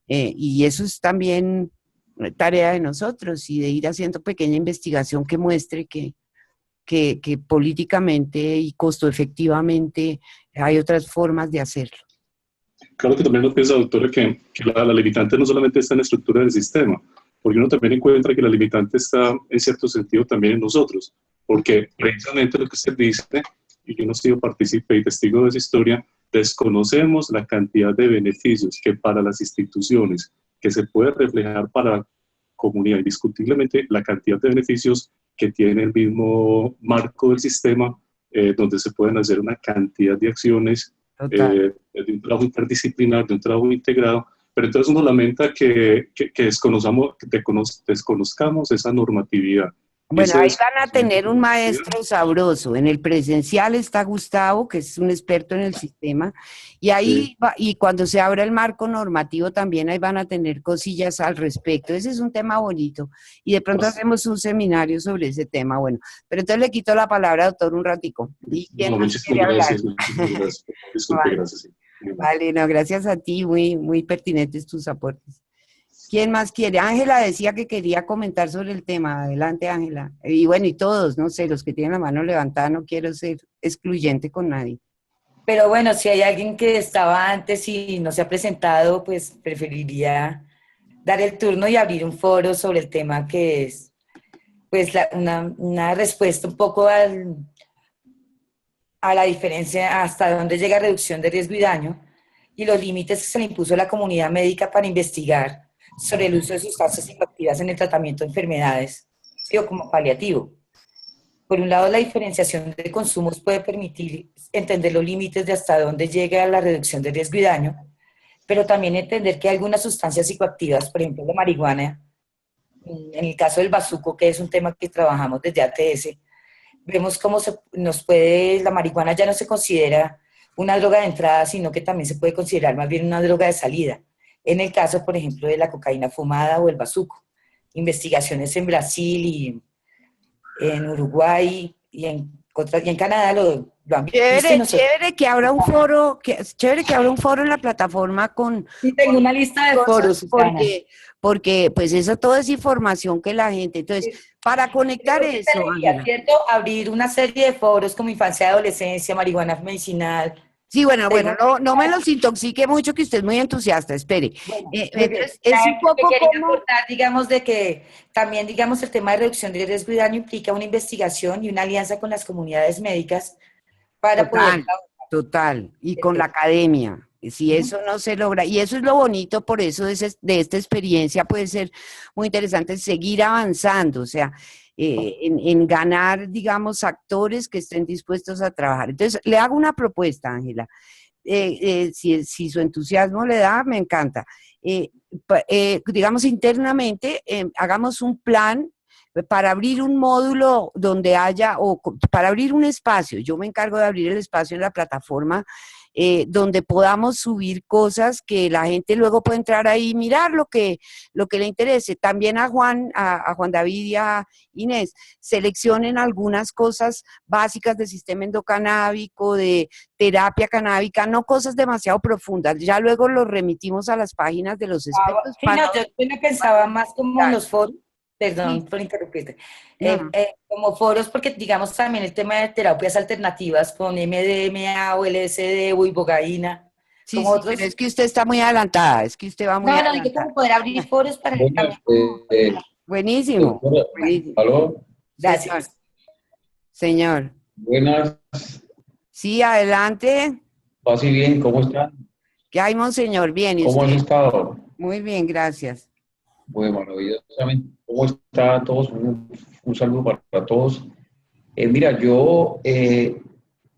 y eso es también tarea de nosotros, y de ir haciendo pequeña investigación que muestre que políticamente y costo efectivamente hay otras formas de hacerlo. Claro que también lo piensa, doctora, que la limitante no solamente está en la estructura del sistema, porque uno también encuentra que la limitante está en cierto sentido también en nosotros, porque precisamente lo que usted dice y yo no he sido partícipe y testigo de esa historia, desconocemos la cantidad de beneficios que para las instituciones, que se puede reflejar para la comunidad, indiscutiblemente la cantidad de beneficios que tiene el mismo marco del sistema, donde se pueden hacer una cantidad de acciones de un trabajo interdisciplinar, de un trabajo integrado, pero entonces uno lamenta que desconozcamos esa normatividad. Bueno, ahí van a tener un maestro sabroso. En el presencial está Gustavo, que es un experto en el sistema, y ahí y cuando se abra el marco normativo también ahí van a tener cosillas al respecto. Ese es un tema bonito. Y de pronto hacemos un seminario sobre ese tema. Bueno, pero entonces le quito la palabra, doctor, un ratico. ¿Y quién más quiere hablar? Muchísimas gracias. Disculpe, Vale. gracias. Sí. Vale, no, gracias a ti, muy pertinentes tus aportes. ¿Quién más quiere? Ángela decía que quería comentar sobre el tema. Adelante, Ángela. Y bueno, y todos, no sé, los que tienen la mano levantada, no quiero ser excluyente con nadie. Pero bueno, si hay alguien que estaba antes y no se ha presentado, pues preferiría dar el turno y abrir un foro sobre el tema que es pues una respuesta un poco a la diferencia hasta dónde llega reducción de riesgo y daño y los límites que se le impuso a la comunidad médica para investigar sobre el uso de sustancias psicoactivas en el tratamiento de enfermedades, ¿sí? O como paliativo. Por un lado, la diferenciación de consumos puede permitir entender los límites de hasta dónde llega la reducción de riesgo y daño, pero también entender que hay algunas sustancias psicoactivas, por ejemplo la marihuana, en el caso del bazuco, que es un tema que trabajamos desde ATS, vemos cómo la marihuana ya no se considera una droga de entrada, sino que también se puede considerar más bien una droga de salida. En el caso, por ejemplo, de la cocaína fumada o el bazuco. Investigaciones en Brasil y en Uruguay y en Canadá lo han visto. Chévere que abra un foro, chévere que abra un foro en la plataforma con... Sí, tengo una lista de foros, porque pues eso todo es información que la gente... Entonces, para conectar eso... ¿Cierto? Abrir una serie de foros como infancia y adolescencia, marihuana medicinal... Sí, bueno, no me los intoxique mucho, que usted es muy entusiasta, espere. Bueno, entonces, es un poco como... aportar, digamos, de que también, digamos, el tema de reducción de riesgo y daño implica una investigación y una alianza con las comunidades médicas para poder... Total, y con la academia. Si eso no se logra, y eso es lo bonito, por eso de esta experiencia puede ser muy interesante seguir avanzando, o sea, en ganar, digamos, actores que estén dispuestos a trabajar. Entonces, le hago una propuesta, Ángela. Si su entusiasmo le da, me encanta. Digamos, internamente, hagamos un plan para abrir un módulo donde haya, o para abrir un espacio. Yo me encargo de abrir el espacio en la plataforma, donde podamos subir cosas que la gente luego puede entrar ahí y mirar lo que le interese. También a Juan David y a Inés, seleccionen algunas cosas básicas del sistema endocanábico, de terapia canábica, no cosas demasiado profundas. Ya luego los remitimos a las páginas de los expertos. Sí, yo no pensaba más como en los foros. Perdón por interrumpirte. Como foros, porque digamos también el tema de terapias alternativas con MDMA o LSD o ibogaína. Sí, pero es que usted está muy adelantada, es que usted va muy adelantada. No, digo como poder abrir foros para... Buenísimo. ¿Aló? Gracias. Señor. Buenas. Sí, adelante. Así bien, ¿cómo están? ¿Qué hay, monseñor? Bien. ¿Y ¿Cómo usted? han estado? Muy bien, gracias. Bueno, maravillosamente. ¿Cómo están todos? Un saludo para todos. Mira, yo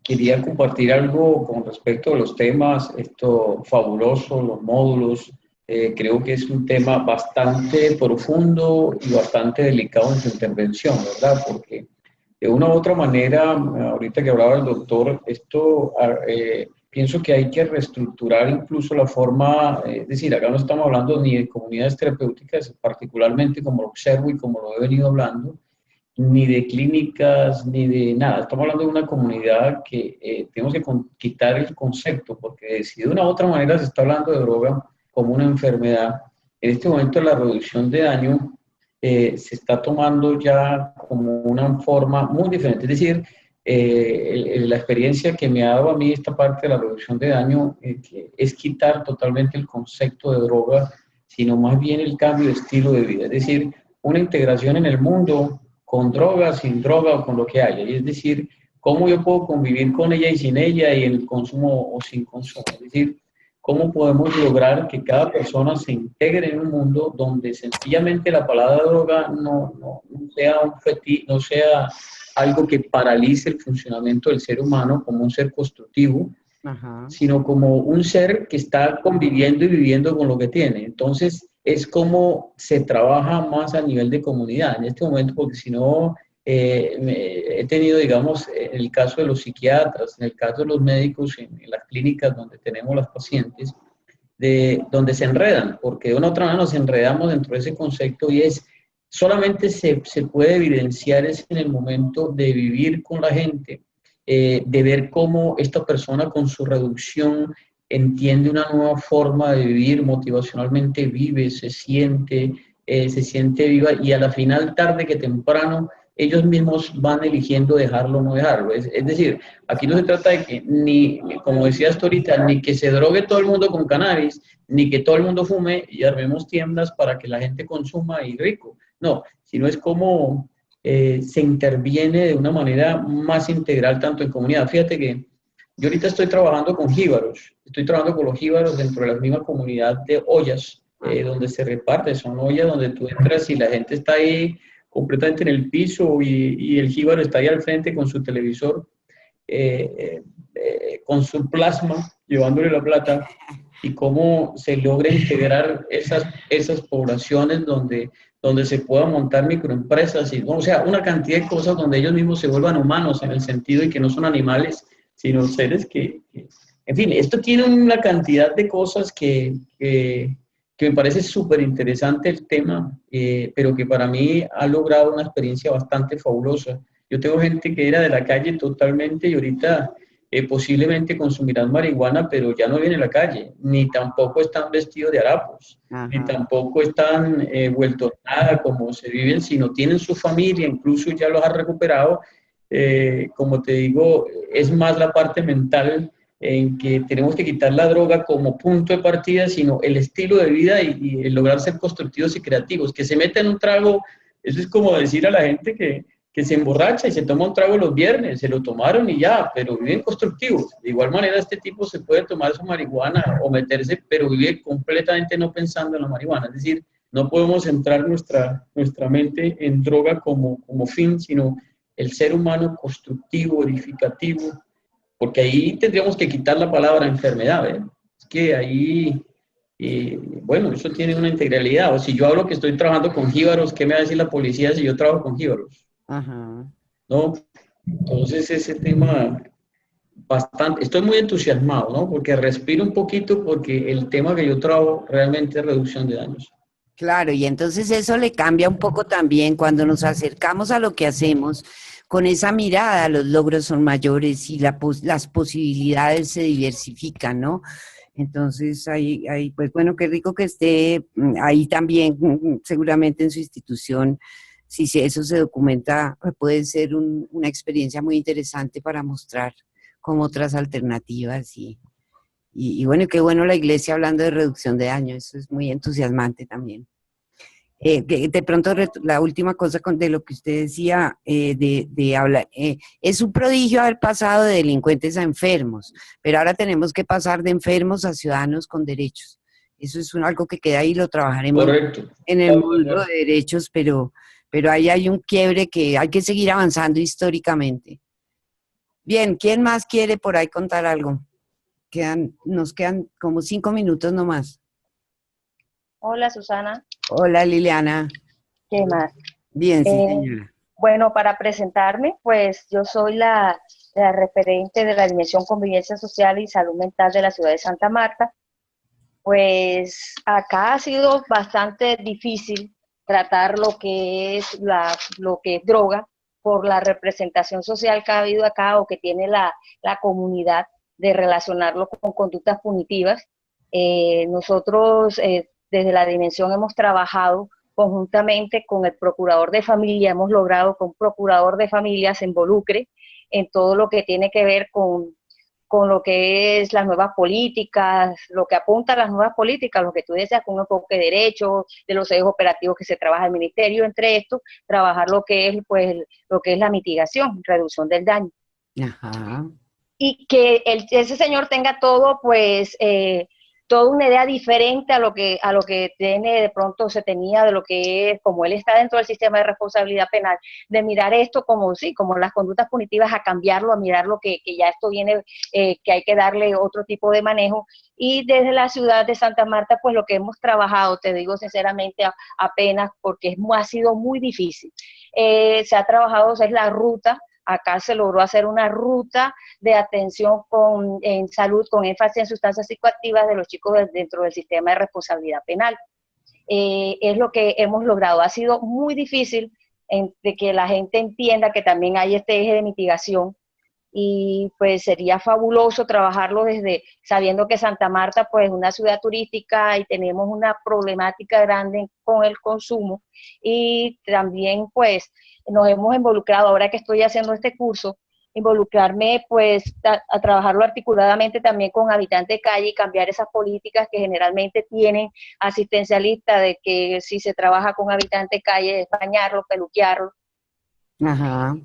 quería compartir algo con respecto a los temas, esto fabuloso, los módulos. Creo que es un tema bastante profundo y bastante delicado en su intervención, ¿verdad? Porque de una u otra manera, ahorita que hablaba el doctor, esto pienso que hay que reestructurar incluso la forma, es decir, acá no estamos hablando ni de comunidades terapéuticas, particularmente como lo observo y como lo he venido hablando, ni de clínicas, ni de nada. Estamos hablando de una comunidad que tenemos que quitar el concepto, porque si de una u otra manera se está hablando de droga como una enfermedad, en este momento la reducción de daño se está tomando ya como una forma muy diferente. Es decir, la experiencia que me ha dado a mí esta parte de la reducción de daño es quitar totalmente el concepto de droga, sino más bien el cambio de estilo de vida. Es decir, una integración en el mundo con droga, sin droga o con lo que haya. Y es decir, cómo yo puedo convivir con ella y sin ella, y en el consumo o sin consumo. Es decir, cómo podemos lograr que cada persona se integre en un mundo donde sencillamente la palabra droga no sea un no sea algo que paralice el funcionamiento del ser humano como un ser constructivo, Ajá. sino como un ser que está conviviendo y viviendo con lo que tiene. Entonces, es como se trabaja más a nivel de comunidad en este momento, porque si no, he tenido, digamos, en el caso de los psiquiatras, en el caso de los médicos, en las clínicas donde tenemos las pacientes, donde se enredan, porque de una u otra manera nos enredamos dentro de ese concepto, y es solamente se puede evidenciar es en el momento de vivir con la gente, de ver cómo esta persona con su reducción entiende una nueva forma de vivir, motivacionalmente vive, se siente viva, y a la final, tarde que temprano, ellos mismos van eligiendo dejarlo o no dejarlo. Es decir, aquí no se trata de que, como decías tú ahorita, ni que se drogue todo el mundo con cannabis, ni que todo el mundo fume y armemos tiendas para que la gente consuma y rico. No, sino es como se interviene de una manera más integral tanto en comunidad. Fíjate que yo ahorita estoy trabajando con jíbaros, estoy trabajando con los jíbaros dentro de la misma comunidad de ollas, donde se reparte, son ollas donde tú entras y la gente está ahí completamente en el piso, y el jíbaro está ahí al frente con su televisor, con su plasma, llevándole la plata, y cómo se logra integrar esas poblaciones donde se puedan montar microempresas, o sea, una cantidad de cosas donde ellos mismos se vuelvan humanos, en el sentido de que no son animales, sino seres en fin, esto tiene una cantidad de cosas que me parece súper interesante el tema, pero que para mí ha logrado una experiencia bastante fabulosa. Yo tengo gente que era de la calle totalmente, y ahorita posiblemente consumirán marihuana, pero ya no viene a la calle, ni tampoco están vestidos de harapos, ni tampoco están vueltos nada como se viven, sino tienen su familia, incluso ya los ha recuperado. Como te digo, es más la parte mental, en que tenemos que quitar la droga como punto de partida, sino el estilo de vida y el lograr ser constructivos y creativos. Que se meta en un trago, eso es como decir a la gente que se emborracha y se toma un trago los viernes, se lo tomaron y ya, pero viven constructivos. De igual manera, este tipo se puede tomar su marihuana o meterse, pero vive completamente no pensando en la marihuana. Es decir, no podemos centrar nuestra mente en droga como fin, sino el ser humano constructivo, edificativo, porque ahí tendríamos que quitar la palabra enfermedad, ¿eh? Es que ahí, bueno, eso tiene una integralidad. O si yo hablo que estoy trabajando con jíbaros, ¿qué me va a decir la policía si yo trabajo con jíbaros? Ajá. ¿No? Entonces ese tema, estoy muy entusiasmado, ¿no? Porque respiro un poquito, porque el tema que yo trabajo realmente es reducción de daños. Claro, y entonces eso le cambia un poco también cuando nos acercamos a lo que hacemos. Con esa mirada, los logros son mayores y las posibilidades se diversifican, ¿no? Entonces, ahí, pues bueno, qué rico que esté ahí también, seguramente en su institución. Si eso se documenta, puede ser una experiencia muy interesante para mostrar como otras alternativas. Y bueno, qué bueno la iglesia hablando de reducción de daño, eso es muy entusiasmante también. De pronto, la última cosa de lo que usted decía, de hablar, es un prodigio haber pasado de delincuentes a enfermos, pero ahora tenemos que pasar de enfermos a ciudadanos con derechos. Eso es algo que queda ahí, lo trabajaremos en el módulo de derechos, pero ahí hay un quiebre que hay que seguir avanzando históricamente. Bien, ¿quién más quiere por ahí contar algo? Nos quedan como 5 minutos nomás. Hola, Susana. Hola, Liliana. ¿Qué más? Bien, sí, señora. Bueno, para presentarme, pues yo soy la referente de la Dimensión Convivencia Social y Salud Mental de la ciudad de Santa Marta. Pues acá ha sido bastante difícil tratar lo que es droga por la representación social que ha habido acá o que tiene la comunidad de relacionarlo con conductas punitivas. Nosotros desde la Dimensión hemos trabajado conjuntamente con el procurador de familia, hemos logrado que un procurador de familia se involucre en todo lo que tiene que ver con lo que es las nuevas políticas, lo que apunta a las nuevas políticas, lo que tú decías, con un enfoque de derechos, de los ejes operativos que se trabaja en el ministerio, entre esto, trabajar lo que es, pues, lo que es la mitigación, reducción del daño. Ajá. Y que ese señor tenga todo, pues, toda una idea diferente a lo que tiene, de pronto se tenía de lo que es, como él está dentro del sistema de responsabilidad penal, de mirar esto como, sí, como las conductas punitivas, a cambiarlo, a mirar lo que ya esto viene, que hay que darle otro tipo de manejo. Y desde la ciudad de Santa Marta, pues lo que hemos trabajado, te digo sinceramente, apenas, porque ha sido muy difícil. Se ha trabajado, es la ruta. Acá se logró hacer una ruta de atención en salud con énfasis en sustancias psicoactivas de los chicos dentro del sistema de responsabilidad penal. Es lo que hemos logrado. Ha sido muy difícil de que la gente entienda que también hay este eje de mitigación, y pues sería fabuloso trabajarlo desde, sabiendo que Santa Marta pues es una ciudad turística y tenemos una problemática grande con el consumo, y también pues nos hemos involucrado, ahora que estoy haciendo este curso, involucrarme pues a trabajarlo articuladamente también con habitantes de calle y cambiar esas políticas que generalmente tienen asistencialistas, de que si se trabaja con habitantes de calle es bañarlo, peluquearlo. Ajá.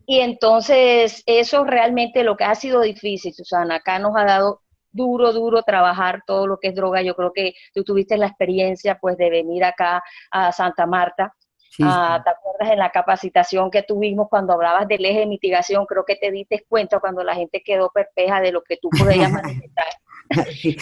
Y entonces eso realmente lo que ha sido difícil, Susana, acá nos ha dado duro trabajar todo lo que es droga. Yo creo que tú tuviste la experiencia pues de venir acá a Santa Marta. Sí, sí. ¿Te acuerdas en la capacitación que tuvimos cuando hablabas del eje de mitigación? Creo que te diste cuenta cuando la gente quedó perpleja de lo que tú podías manifestar. Sí,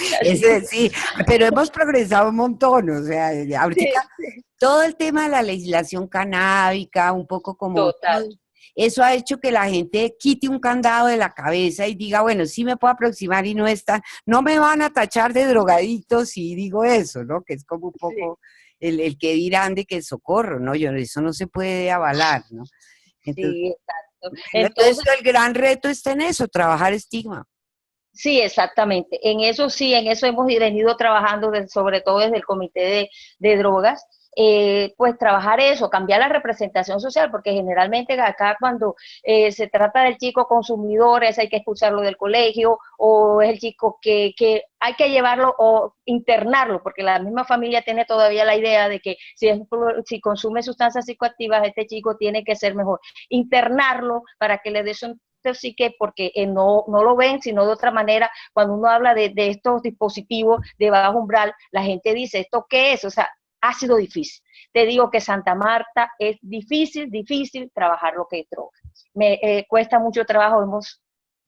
sí, pero hemos progresado un montón, o sea, ahorita Sí. todo el tema de la legislación canábica, un poco como Total. eso ha hecho que la gente quite un candado de la cabeza y diga, bueno, sí me puedo aproximar y no me van a tachar de drogadito si digo eso, ¿no? Que es como un poco el que dirán de que socorro, ¿no? Eso no se puede avalar, ¿no? Entonces, Sí, exacto. entonces el gran reto está en eso, trabajar estigma. Sí, exactamente. Sí, en eso hemos venido trabajando, sobre todo desde el Comité de Drogas, pues trabajar eso, cambiar la representación social, porque generalmente acá cuando se trata del chico consumidor, hay que expulsarlo del colegio, o es el chico que hay que llevarlo o internarlo, porque la misma familia tiene todavía la idea de que si consume sustancias psicoactivas, este chico tiene que ser mejor. Internarlo para que le dé su sí, que porque no lo ven, sino de otra manera. Cuando uno habla de estos dispositivos de bajo umbral, la gente dice, ¿esto qué es? O sea, ha sido difícil. Te digo que Santa Marta es difícil trabajar lo que es droga. Me cuesta mucho trabajo, hemos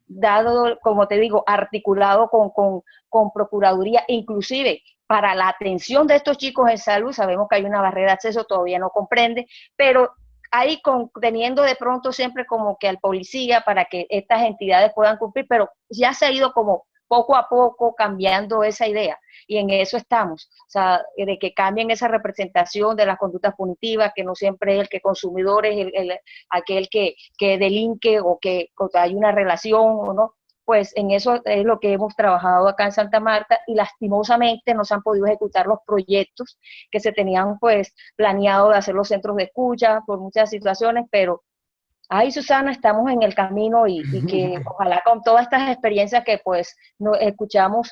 dado, como te digo, articulado con Procuraduría, inclusive para la atención de estos chicos en salud. Sabemos que hay una barrera de acceso, todavía no comprende, pero ahí teniendo de pronto siempre como que al policía para que estas entidades puedan cumplir, pero ya se ha ido como poco a poco cambiando esa idea, y en eso estamos, o sea, de que cambien esa representación de las conductas punitivas, que no siempre es el que consumidor es aquel que delinque o que hay una relación o no. Pues en eso es lo que hemos trabajado acá en Santa Marta, y lastimosamente no se han podido ejecutar los proyectos que se tenían pues planeado de hacer los centros de escucha por muchas situaciones, pero ay, Susana, estamos en el camino, y que ojalá con todas estas experiencias que pues no escuchamos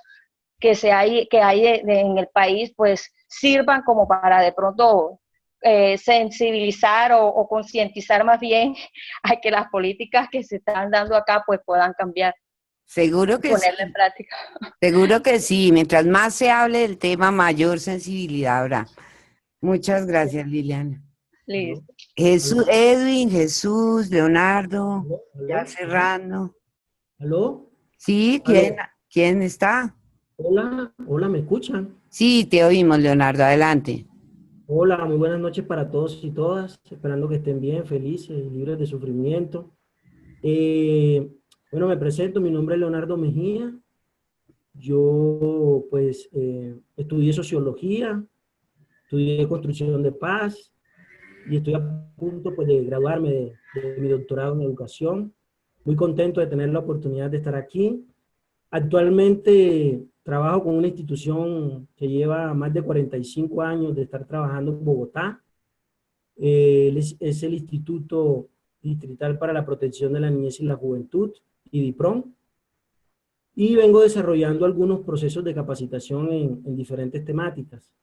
que hay en el país, pues sirvan como para de pronto sensibilizar o concientizar más bien a que las políticas que se están dando acá pues puedan cambiar. Seguro que sí. Ponerla en práctica. Seguro que sí. Mientras más se hable del tema, mayor sensibilidad habrá. Muchas gracias, Liliana. Listo. Jesús, Edwin, Jesús, Leonardo, ¿Aló? ya cerrando. ¿Aló? Sí, ¿quién está? Hola, ¿me escuchan? Sí, te oímos, Leonardo, adelante. Hola, muy buenas noches para todos y todas, esperando que estén bien, felices y libres de sufrimiento. Bueno, me presento, mi nombre es Leonardo Mejía. Yo, pues, estudié sociología, estudié construcción de paz y estoy a punto, pues, de graduarme de mi doctorado en educación. Muy contento de tener la oportunidad de estar aquí. Actualmente trabajo con una institución que lleva más de 45 años de estar trabajando en Bogotá. Es el Instituto Distrital para la Protección de la Niñez y la Juventud, IDIPRON, y vengo desarrollando algunos procesos de capacitación en diferentes temáticas: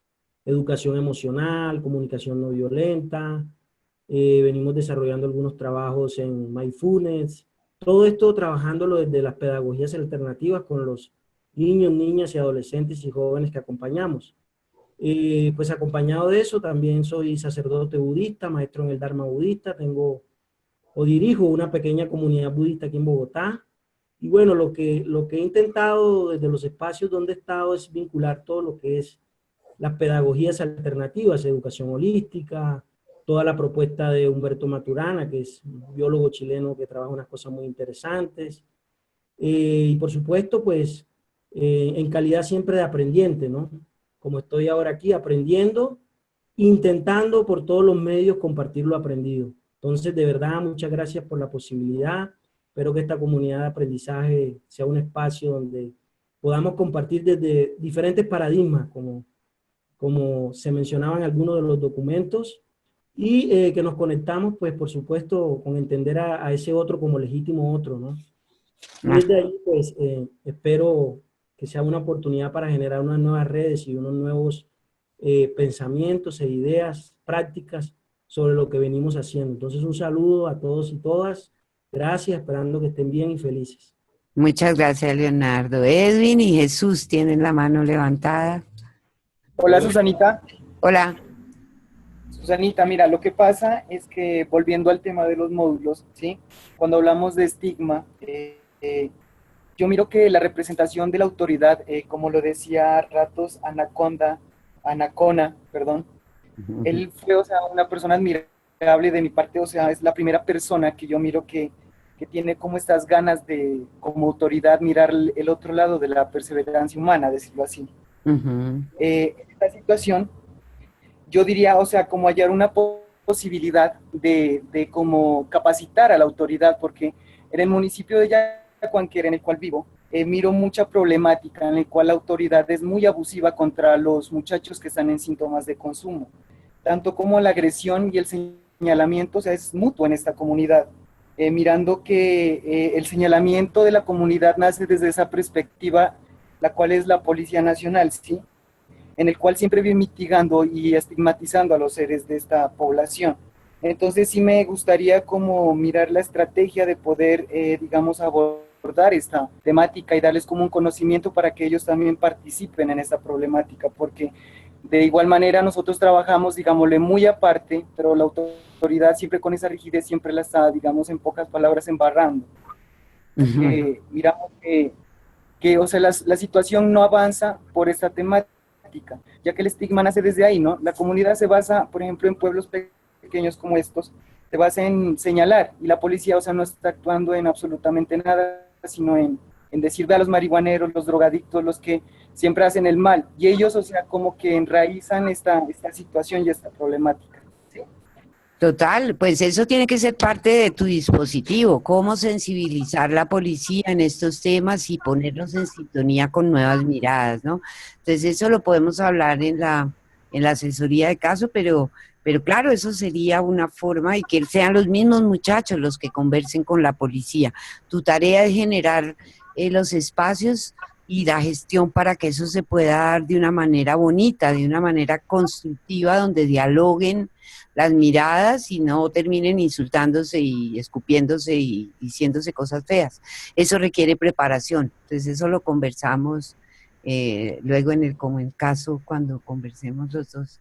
educación emocional, comunicación no violenta, venimos desarrollando algunos trabajos en mindfulness, Todo esto trabajándolo desde las pedagogías alternativas con los niños, niñas y adolescentes y jóvenes que acompañamos. Pues acompañado de eso, también soy sacerdote budista, maestro en el Dharma budista, dirijo una pequeña comunidad budista aquí en Bogotá. Y bueno, lo que he intentado desde los espacios donde he estado es vincular todo lo que es las pedagogías alternativas, educación holística, toda la propuesta de Humberto Maturana, que es un biólogo chileno que trabaja unas cosas muy interesantes. Y por supuesto, pues, en calidad siempre de aprendiente, ¿no? Como estoy ahora aquí aprendiendo, intentando por todos los medios compartir lo aprendido. Entonces, de verdad, muchas gracias por la posibilidad. Espero que esta comunidad de aprendizaje sea un espacio donde podamos compartir desde diferentes paradigmas, como se mencionaban algunos de los documentos, y que nos conectamos, pues, por supuesto, con entender a ese otro como legítimo otro, ¿no? Y desde ahí, pues, espero que sea una oportunidad para generar unas nuevas redes y unos nuevos pensamientos e ideas prácticas sobre lo que venimos haciendo. Entonces, un saludo a todos y todas. Gracias, esperando que estén bien y felices. Muchas gracias, Leonardo. Edwin y Jesús tienen la mano levantada. Hola, Susanita. Hola. Susanita, mira, lo que pasa es que, volviendo al tema de los módulos, ¿sí? Cuando hablamos de estigma, yo miro que la representación de la autoridad, como lo decía a ratos Anacona, él fue, o sea, una persona admirable de mi parte, o sea, es la primera persona que yo miro que tiene como estas ganas de, como autoridad, mirar el otro lado de la perseverancia humana, decirlo así. En esta situación, yo diría, o sea, como hallar una posibilidad de como capacitar a la autoridad, porque en el municipio de Yacuanquera, en el cual vivo, miro mucha problemática en la cual la autoridad es muy abusiva contra los muchachos que están en síntomas de consumo, tanto como la agresión y el señalamiento, o sea, es mutuo en esta comunidad, mirando que el señalamiento de la comunidad nace desde esa perspectiva, la cual es la Policía Nacional, ¿sí? En el cual siempre viene mitigando y estigmatizando a los seres de esta población. Entonces sí me gustaría como mirar la estrategia de poder, digamos, abordar esta temática y darles como un conocimiento para que ellos también participen en esta problemática, porque de igual manera nosotros trabajamos, digámosle, muy aparte, pero la autoridad siempre con esa rigidez siempre la está, digamos, en pocas palabras, embarrando. Miramos que o sea, la situación no avanza por esta temática, ya que el estigma nace desde ahí, ¿no? La comunidad se basa, por ejemplo, en pueblos pequeños como estos, se basa en señalar, y la policía, o sea, no está actuando en absolutamente nada, sino en decirle a los marihuaneros, los drogadictos, los que siempre hacen el mal, y ellos, o sea, como que enraizan esta situación y esta problemática. ¿Sí? Total, pues eso tiene que ser parte de tu dispositivo, cómo sensibilizar la policía en estos temas y ponerlos en sintonía con nuevas miradas, ¿no? Entonces eso lo podemos hablar en la asesoría de caso, pero claro, eso sería una forma, y que sean los mismos muchachos los que conversen con la policía. Tu tarea es generar los espacios y la gestión para que eso se pueda dar de una manera bonita, de una manera constructiva, donde dialoguen las miradas y no terminen insultándose y escupiéndose y diciéndose cosas feas. Eso requiere preparación, entonces eso lo conversamos luego como en caso cuando conversemos los dos.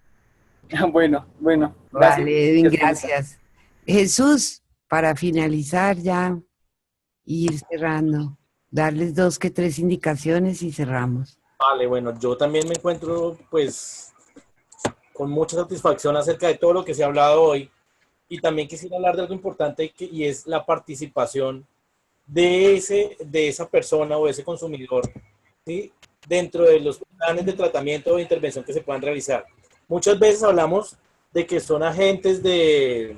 Bueno. Gracias. Vale, Edwin, gracias. Jesús, para finalizar ya, ir cerrando, darles 2 que 3 indicaciones y cerramos. Vale, bueno, yo también me encuentro pues con mucha satisfacción acerca de todo lo que se ha hablado hoy, y también quisiera hablar de algo importante y es la participación de esa persona o de ese consumidor, ¿sí? Dentro de los planes de tratamiento o de intervención que se puedan realizar. Muchas veces hablamos de que son agentes de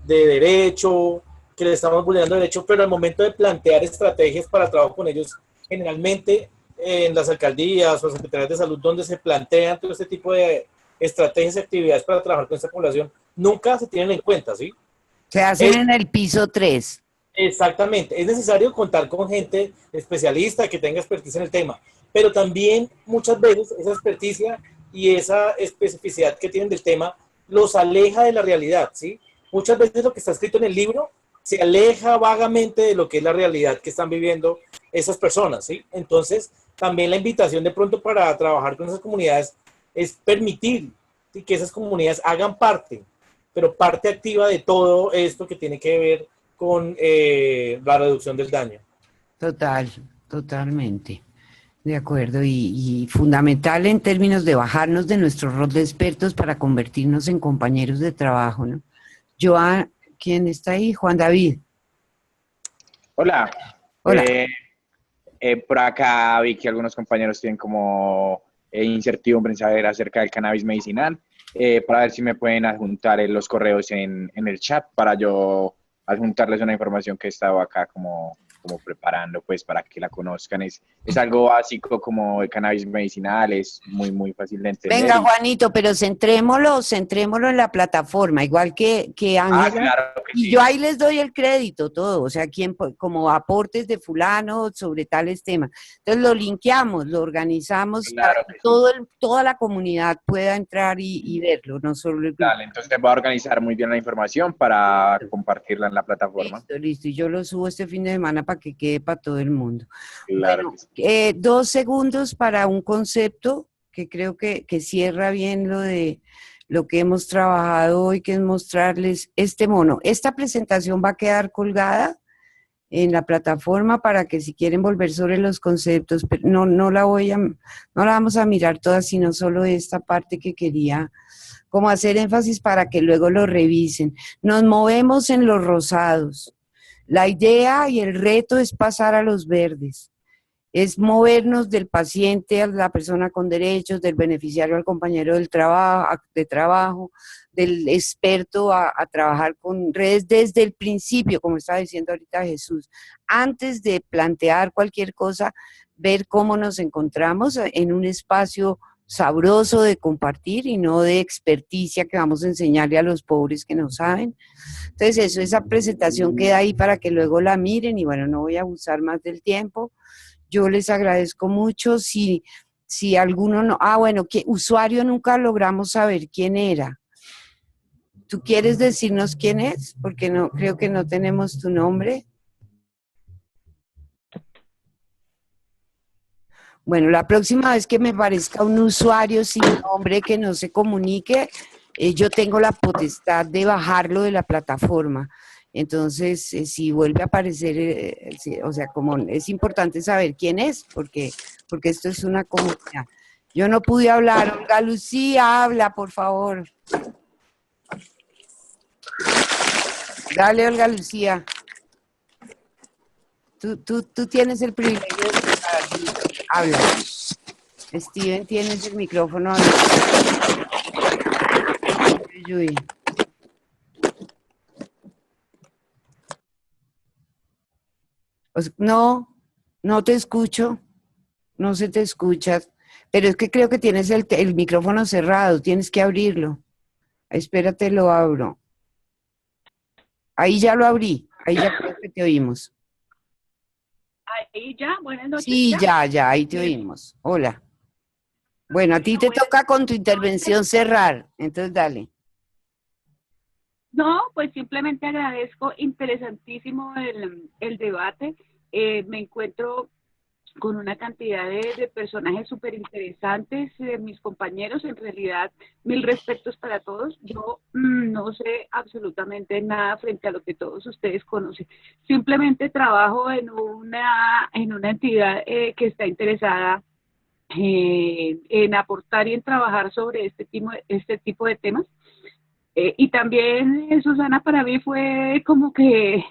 derecho, que le estamos vulnerando derecho, pero al momento de plantear estrategias para trabajo con ellos, generalmente en las alcaldías o secretarías de salud, donde se plantean todo este tipo de estrategias y actividades para trabajar con esta población, nunca se tienen en cuenta, ¿sí? Se hacen en el piso 3. Exactamente. Es necesario contar con gente especialista que tenga expertise en el tema, pero también muchas veces esa experticia y esa especificidad que tienen del tema los aleja de la realidad, ¿sí? Muchas veces lo que está escrito en el libro se aleja vagamente de lo que es la realidad que están viviendo esas personas, ¿sí? Entonces, también la invitación de pronto para trabajar con esas comunidades es permitir, ¿sí?, que esas comunidades hagan parte, pero parte activa de todo esto que tiene que ver con la reducción del daño. Totalmente. De acuerdo, y fundamental en términos de bajarnos de nuestro rol de expertos para convertirnos en compañeros de trabajo, ¿no? Joan, ¿quién está ahí? Juan David. Hola. Hola. Por acá vi que algunos compañeros tienen como incertidumbre en saber acerca del cannabis medicinal, para ver si me pueden adjuntar los correos en el chat para yo adjuntarles una información que he estado acá como preparando, pues, para que la conozcan. Es algo básico como el cannabis medicinal, es muy, muy fácil de entender. Venga, Juanito, pero centrémoslo en la plataforma, igual que Ángela. Claro que y sí. yo ahí les doy el crédito, todo, o sea, como aportes de fulano sobre tales temas. Entonces lo linkeamos, lo organizamos para que toda la comunidad pueda entrar y verlo, no solo el grupo. Dale, entonces voy a organizar muy bien la información para compartirla en la plataforma. Listo, y yo lo subo este fin de semana para que quede para todo el mundo. Claro. Bueno, 2 segundos para un concepto que creo que cierra bien lo de lo que hemos trabajado hoy, que es mostrarles este mono. Esta presentación va a quedar colgada en la plataforma para que si quieren volver sobre los conceptos, pero no la vamos a mirar toda, sino solo esta parte que quería como hacer énfasis para que luego lo revisen. Nos movemos en los rosados. La idea y el reto es pasar a los verdes. Es movernos del paciente a la persona con derechos, del beneficiario al compañero de trabajo, del experto a trabajar con redes desde el principio, como estaba diciendo ahorita Jesús. Antes de plantear cualquier cosa, ver cómo nos encontramos en un espacio sabroso de compartir y no de experticia que vamos a enseñarle a los pobres que no saben. Entonces esa presentación queda ahí para que luego la miren y bueno, no voy a abusar más del tiempo. Yo les agradezco mucho. Si alguno no... bueno, ¿qué usuario nunca logramos saber quién era? ¿Tú quieres decirnos quién es? Porque no, creo que no tenemos tu nombre. Bueno, la próxima vez que me parezca un usuario sin nombre que no se comunique, yo tengo la potestad de bajarlo de la plataforma. Entonces, si vuelve a aparecer, o sea, como es importante saber quién es, porque esto es una comunidad. Yo no pude hablar. Olga Lucía, habla, por favor. Dale, Olga Lucía. Tú tienes el privilegio de hablar. Steven, tienes el micrófono abierto. No te escucho, no se te escucha, pero es que creo que tienes el micrófono cerrado, tienes que abrirlo. Espérate, lo abro. Ahí ya lo abrí, ahí ya creo que te oímos. Ahí ya, buenas noches. Sí, ya, ahí te oímos. Hola. Bueno, a ti te toca con tu intervención cerrar, entonces dale. No, pues simplemente agradezco, interesantísimo el debate. Me encuentro con una cantidad de personajes súper interesantes, mis compañeros, en realidad, mil respetos para todos. Yo no sé absolutamente nada frente a lo que todos ustedes conocen. Simplemente trabajo en una entidad que está interesada en aportar y en trabajar sobre este tipo de temas. Y también, Susana, para mí fue como que,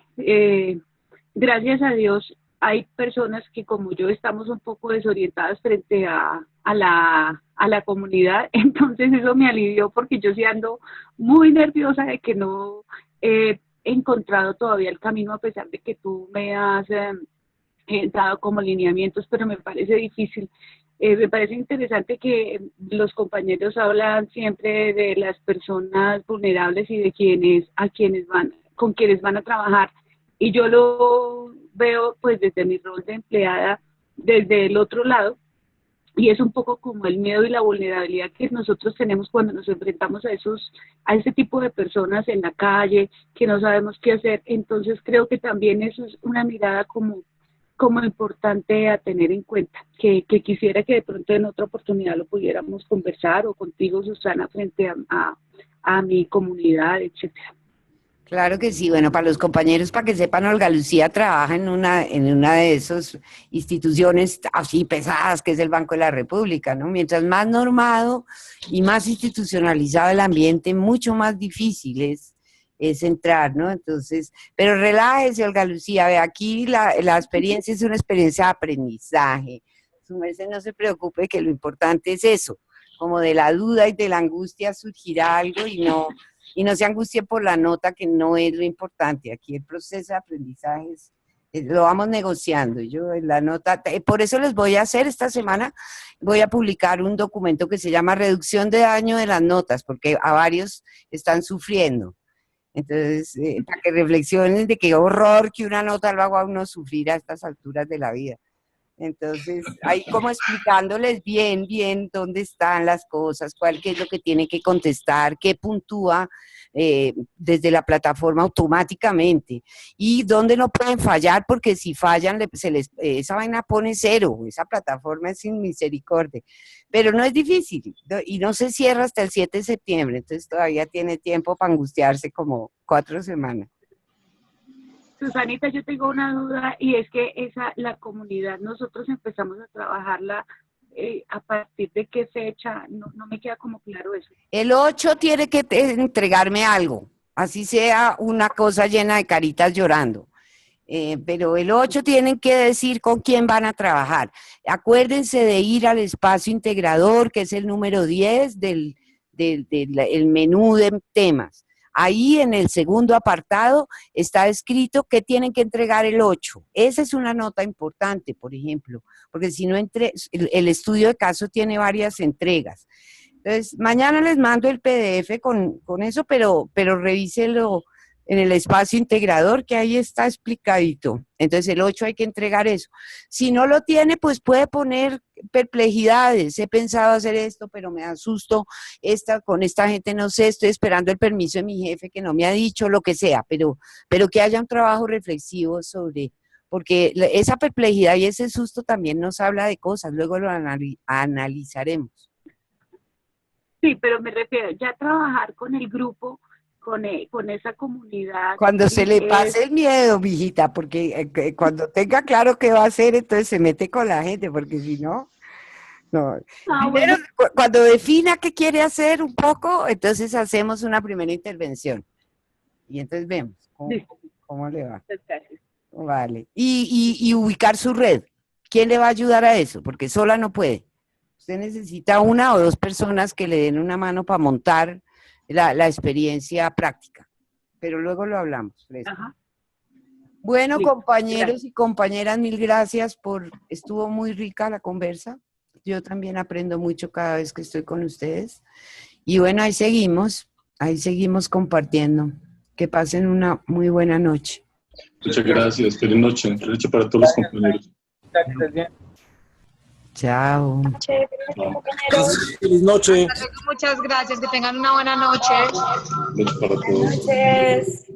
gracias a Dios, hay personas que como yo estamos un poco desorientadas frente a la comunidad, entonces eso me alivió porque yo sí ando muy nerviosa de que no he encontrado todavía el camino, a pesar de que tú me has dado como lineamientos, pero me parece difícil. Me parece interesante que los compañeros hablan siempre de las personas vulnerables y de con quienes van a trabajar, y yo lo veo pues desde mi rol de empleada, desde el otro lado, Y es un poco como el miedo y la vulnerabilidad que nosotros tenemos cuando nos enfrentamos a ese tipo de personas en la calle, que no sabemos qué hacer. Entonces creo que también eso es una mirada como importante a tener en cuenta, que quisiera que de pronto en otra oportunidad lo pudiéramos conversar, o contigo, Susana, frente a mi comunidad, etcétera. Claro que sí. Bueno, para los compañeros, para que sepan, Olga Lucía trabaja en una de esas instituciones así pesadas que es el Banco de la República, ¿no? Mientras más normado y más institucionalizado el ambiente, mucho más difícil es entrar, ¿no? Entonces, pero relájese, Olga Lucía, ve, aquí la experiencia es una experiencia de aprendizaje. Su merced no se preocupe, que lo importante es eso, como de la duda y de la angustia surgirá algo, y no se angustie por la nota, que no es lo importante. Aquí el proceso de aprendizaje lo vamos negociando. Yo la nota, por eso les voy a hacer esta semana, voy a publicar un documento que se llama Reducción de Daño de las Notas, porque a varios están sufriendo. Entonces, para que reflexionen de qué horror que una nota lo haga a uno sufrir a estas alturas de la vida. Entonces, ahí como explicándoles bien dónde están las cosas, qué es lo que tiene que contestar, qué puntúa desde la plataforma automáticamente, y dónde no pueden fallar, porque si fallan, esa vaina pone 0, esa plataforma es sin misericordia. Pero no es difícil, y no se cierra hasta el 7 de septiembre, entonces todavía tiene tiempo para angustiarse como 4 semanas. Susanita, yo tengo una duda, y es que la comunidad, nosotros empezamos a trabajarla a partir de qué fecha, no me queda como claro eso. El 8 tiene que entregarme algo, así sea una cosa llena de caritas llorando. Pero el 8 tienen que decir con quién van a trabajar. Acuérdense de ir al espacio integrador, que es el número 10 del menú de temas. Ahí en el segundo apartado está escrito que tienen que entregar el 8. Esa es una nota importante, por ejemplo, porque si no, el estudio de caso tiene varias entregas. Entonces, mañana les mando el PDF con eso, pero revíselo en el espacio integrador, que ahí está explicadito. Entonces, el 8 hay que entregar eso. Si no lo tiene, pues puede poner perplejidades. He pensado hacer esto, pero me da susto. Con esta gente no sé, estoy esperando el permiso de mi jefe que no me ha dicho, lo que sea, pero que haya un trabajo reflexivo sobre, porque esa perplejidad y ese susto también nos habla de cosas, luego lo analizaremos. Sí, pero me refiero ya a trabajar con el grupo, con esa comunidad. Cuando se le pase el miedo, mijita, porque cuando tenga claro qué va a hacer, entonces se mete con la gente, porque si no, no. Primero, cuando defina qué quiere hacer un poco, entonces hacemos una primera intervención. Y entonces vemos cómo le va. Vale. Y ubicar su red. ¿Quién le va a ayudar a eso? Porque sola no puede. Usted necesita 1 o 2 personas que le den una mano para montar la experiencia práctica, pero luego lo hablamos. Bueno, compañeros y compañeras, mil gracias estuvo muy rica la conversa. Yo también aprendo mucho cada vez que estoy con ustedes. Y bueno, ahí seguimos compartiendo. Que pasen una muy buena noche. Muchas gracias, feliz noche para todos los compañeros. Chao. Feliz noche. Muchas gracias, que tengan una buena noche. Para todos. Buenas noches.